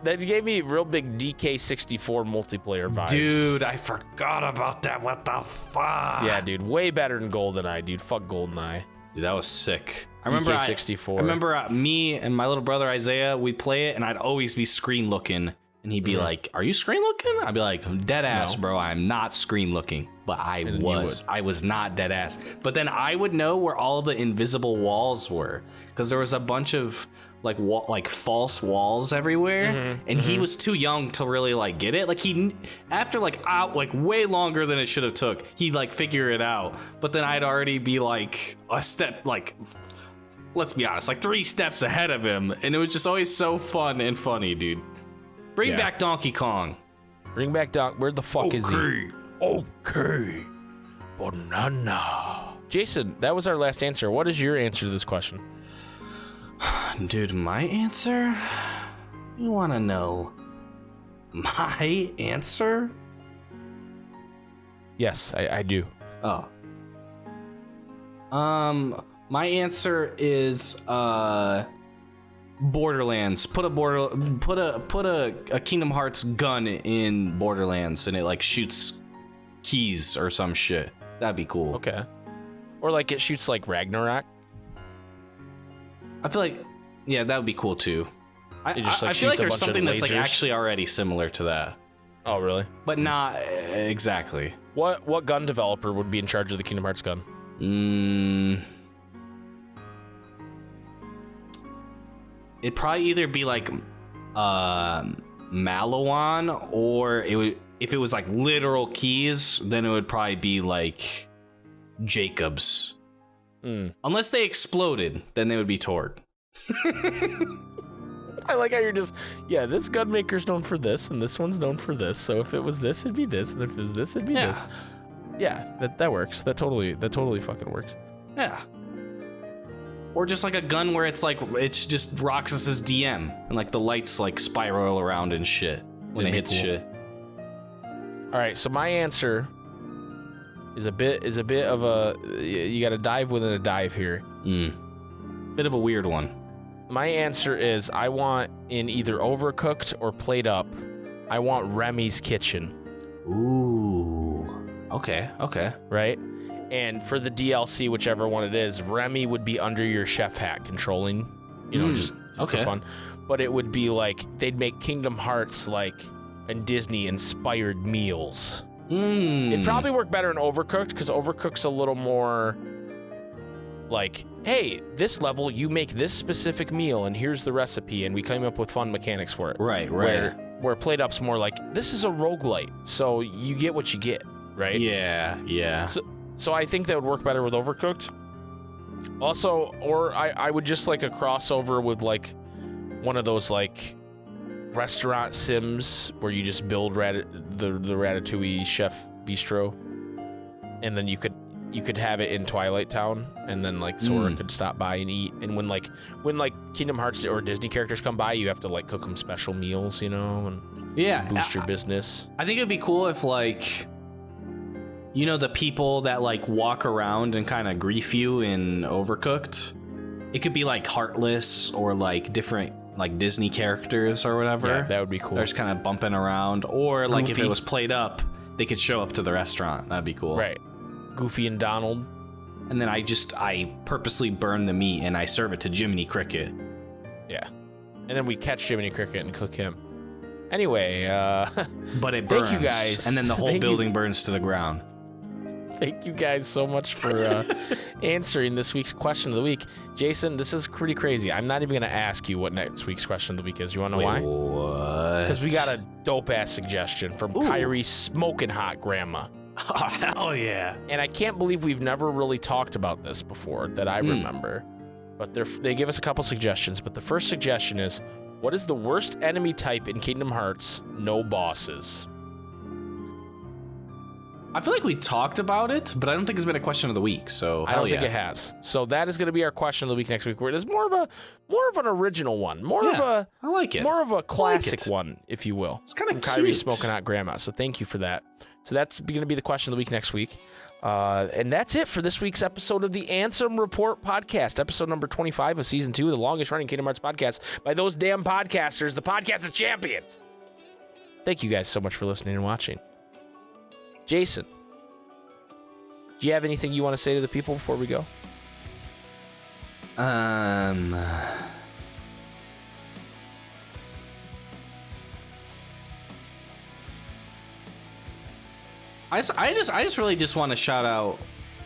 That gave me real big DK64 multiplayer vibes. Dude, I forgot about that. What the fuck? Yeah, dude. Way better than GoldenEye, dude. Fuck GoldenEye. Dude, that was sick. DK64. I remember me and my little brother Isaiah, we'd play it, and I'd always be screen looking. And he'd be like, are you screen looking? I'd be like, I'm dead ass, bro. I'm not screen looking. But I was not dead ass. But then I would know where all the invisible walls were. Because there was a bunch of like false walls everywhere. And he was too young to really like get it. Like after way longer than it should have took, he'd like figure it out. But then I'd already be like a step, like, let's be honest, like 3 steps ahead of him. And it was just always so fun and funny, dude. Bring back Donkey Kong. Bring back Where the fuck is he? Okay. Banana. Jason, that was our last answer. What is your answer to this question? Dude, my answer? You want to know my answer? Yes, I do. Oh. My answer is Borderlands. Put a Kingdom Hearts gun in Borderlands and it like shoots keys or some shit. That'd be cool. Okay. Or like it shoots like Ragnarok. I feel like, yeah, that would be cool too. I like feel like there's something that's like actually already similar to that. Oh, really? But not exactly. What gun developer would be in charge of the Kingdom Hearts gun? It'd probably either be like Malawan, or if it was like literal keys, then it would probably be like Jacobs. Unless they exploded, then they would be Tord. I like how you're just, this gun maker's known for this, and this one's known for this. So if it was this, it'd be this, and if it was this, it'd be this. Yeah, that works. That totally fucking works. Yeah. Or just like a gun where it's just Roxas's DM, and like the lights like spiral around and shit when it hits shit. All right, so my answer is a bit of a, you got to dive within a dive here. Bit of a weird one. My answer is I want, in either Overcooked or Played Up, I want Remy's Kitchen. Ooh. Okay. Right? And for the DLC, whichever one it is, Remy would be under your chef hat controlling, just for fun. But it would be like, they'd make Kingdom Hearts and Disney inspired meals. It'd probably work better in Overcooked, because Overcooked's a little more like, hey, this level, you make this specific meal, and here's the recipe, and we came up with fun mechanics for it. Right. Where Played Up's more like, this is a roguelite, so you get what you get, right? Yeah. So I think that would work better with Overcooked. Also, or I would just like a crossover with like one of those like restaurant sims where you just build the Ratatouille Chef Bistro, and then you could have it in Twilight Town, and then like Sora could stop by and eat. And when Kingdom Hearts or Disney characters come by, you have to like cook them special meals, and boost your business. I think it'd be cool if like, the people that like walk around and kind of grief you in Overcooked, it could be like Heartless or like different like Disney characters or whatever. Yeah, that would be cool. They're just kind of bumping around, or like Goofy. if it was Played Up, they could show up to the restaurant. That'd be cool. Right. Goofy and Donald. And then I purposely burn the meat and I serve it to Jiminy Cricket. Yeah. And then we catch Jiminy Cricket and cook him. Anyway, but it burns. Thank you guys. And then the whole building burns to the ground. Thank you guys so much for answering this week's question of the week. Jason, this is pretty crazy. I'm not even going to ask you what next week's question of the week is. You want to know why? What? Because we got a dope-ass suggestion from Kyrie's Smoking Hot Grandma. Oh, hell yeah. And I can't believe we've never really talked about this before that I remember. But they give us a couple suggestions. But the first suggestion is, what is the worst enemy type in Kingdom Hearts? No bosses. I feel like we talked about it, but I don't think it's been a question of the week. So I don't think it has. So that is going to be our question of the week next week. Where there's more of an original one, I like it. More of a classic one, if you will. It's kind of cute. Kyrie's Smoking Hot Grandma. So thank you for that. So that's going to be the question of the week next week. And that's it for this week's episode of the Ansem Report podcast, episode number 25 of season 2, the longest running Kingdom Hearts podcast by those damn podcasters, the podcast of champions. Thank you guys so much for listening and watching. Jason, do you have anything you want to say to the people before we go? I just really just want to shout out,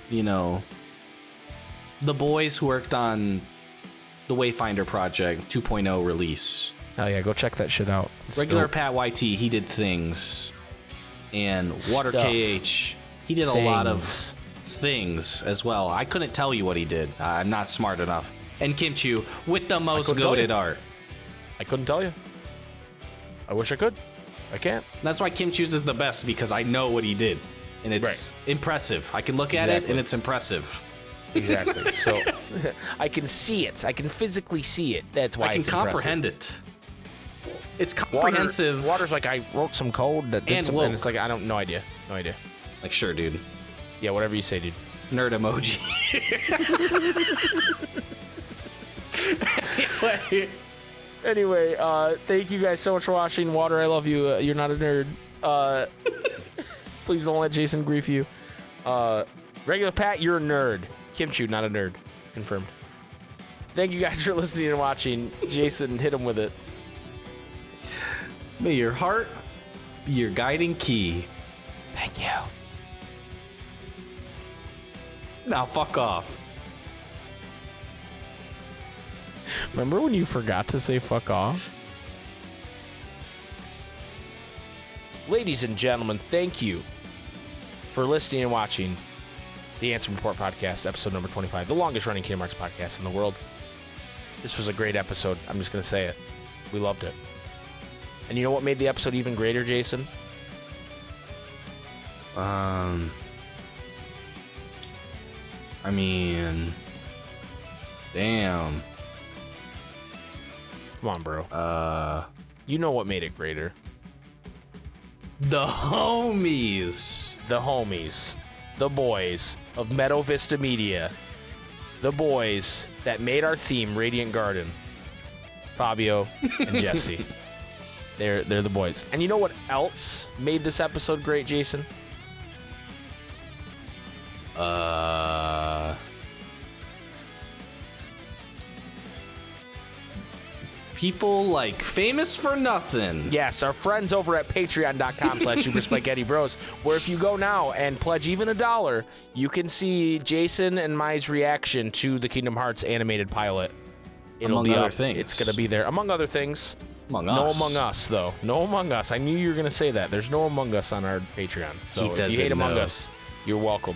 the boys who worked on the Wayfinder Project 2.0 release. Oh yeah, go check that shit out. Regular Pat YT, he did things. And Water KH, he did a lot of things as well. I couldn't tell you what he did. I'm not smart enough. And Kimchu with the most goated art. I couldn't tell you. I wish I could. I can't. That's why Kimchu's is the best, because I know what he did. And it's impressive. I can look at it and it's impressive. Exactly. So I can see it. I can physically see it. That's why I can comprehend it. It's comprehensive. Water's like, I wrote some code that did something. And it's like, no idea. Like, sure, dude. Yeah, whatever you say, dude. Nerd emoji. Anyway, thank you guys so much for watching. Water, I love you. You're not a nerd. Please don't let Jason grief you. Regular Pat, you're a nerd. Kimchu, not a nerd. Confirmed. Thank you guys for listening and watching. Jason, hit him with it. May your heart be your guiding key. Thank you. Now fuck off. Remember when you forgot to say fuck off? Ladies and gentlemen, thank you for listening and watching the Ansem Report Podcast, episode number 25, the longest running Kingdom Hearts podcast in the world. This was a great episode. I'm just going to say it. We loved it. And you know what made the episode even greater, Jason? I mean, damn. Come on, bro. You know what made it greater. The homies. The homies. The boys of Meadow Vista Media. The boys that made our theme Radiant Garden. Fabio and Jesse. They're the boys. And you know what else made this episode great, Jason? People like Famous for Nothing. Yes, our friends over at patreon.com/SuperSpikeGhetti where if you go now and pledge even $1, you can see Jason and Mai's reaction to the Kingdom Hearts animated pilot. Among be other up. things. It's going to be there. Among other things. Among No us. Among Us, though. No Among Us. I knew you were going to say that. There's no Among Us on our Patreon. So He if doesn't you hate Among know. Us, you're welcome.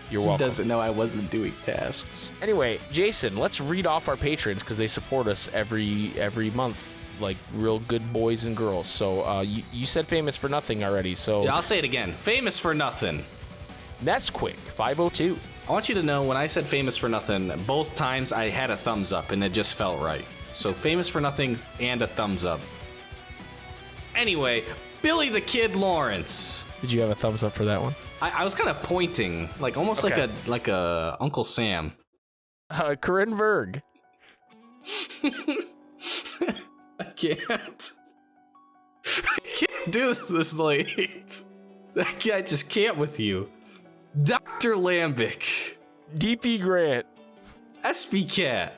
You're He welcome. doesn't know I wasn't doing tasks. Anyway, Jason, let's read off our patrons because they support us every month, like real good boys and girls. So you said Famous for Nothing already. So Yeah, I'll say it again. Famous for Nothing. Nesquick 502. I want you to know when I said Famous for Nothing, both times I had a thumbs up and it just felt right. So Famous for Nothing and a thumbs up. Anyway, Billy the Kid Lawrence. Did you have a thumbs up for that one? I was kind of pointing, like almost Okay. like a Uncle Sam. Corinne Berg. I can't. I can't do this late. I just can't with you. Dr. Lambic. DP Grant. SB Cat.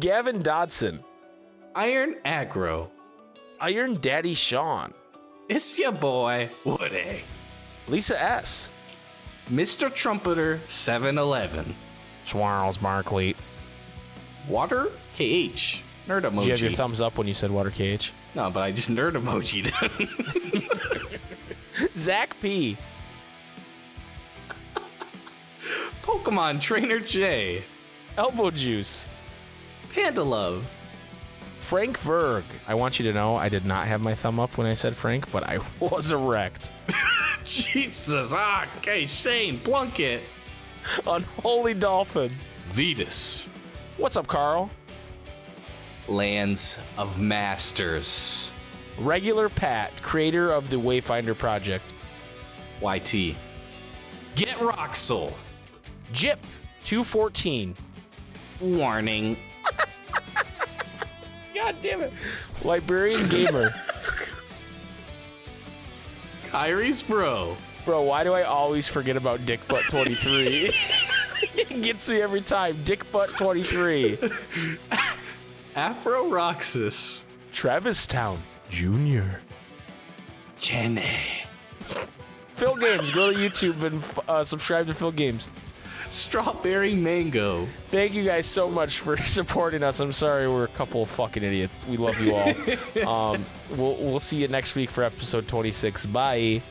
Gavin Dodson. Iron Aggro. Iron Daddy Sean. It's your boy, Woody. Lisa S. Mr. Trumpeter 711. Swarls Markley. Water KH. Nerd emoji. Did you have your thumbs up when you said Water KH? No, but I just nerd emojied. Zach P. Pokemon Trainer J. Elbow Juice. Panda Love. Frank Verg. I want you to know I did not have my thumb up when I said Frank, but I was erect. Jesus. Okay, Shane Plunkett. Unholy Dolphin. Vetus. What's up, Carl? Lands of Masters. Regular Pat, creator of the Wayfinder Project. YT. Get Roxel. Jip 214. Warning. God damn it. Librarian Gamer. Kyrie's Bro. Bro, why do I always forget about Dick Butt 23? It gets me every time. Dick Butt 23. Afro Roxas. Travis Town Jr. Jenny. Phil Games. Go to YouTube and subscribe to Phil Games. Strawberry Mango. Thank you guys so much for supporting us. I'm sorry we're a couple of fucking idiots. We love you all. We'll see you next week for episode 26. Bye.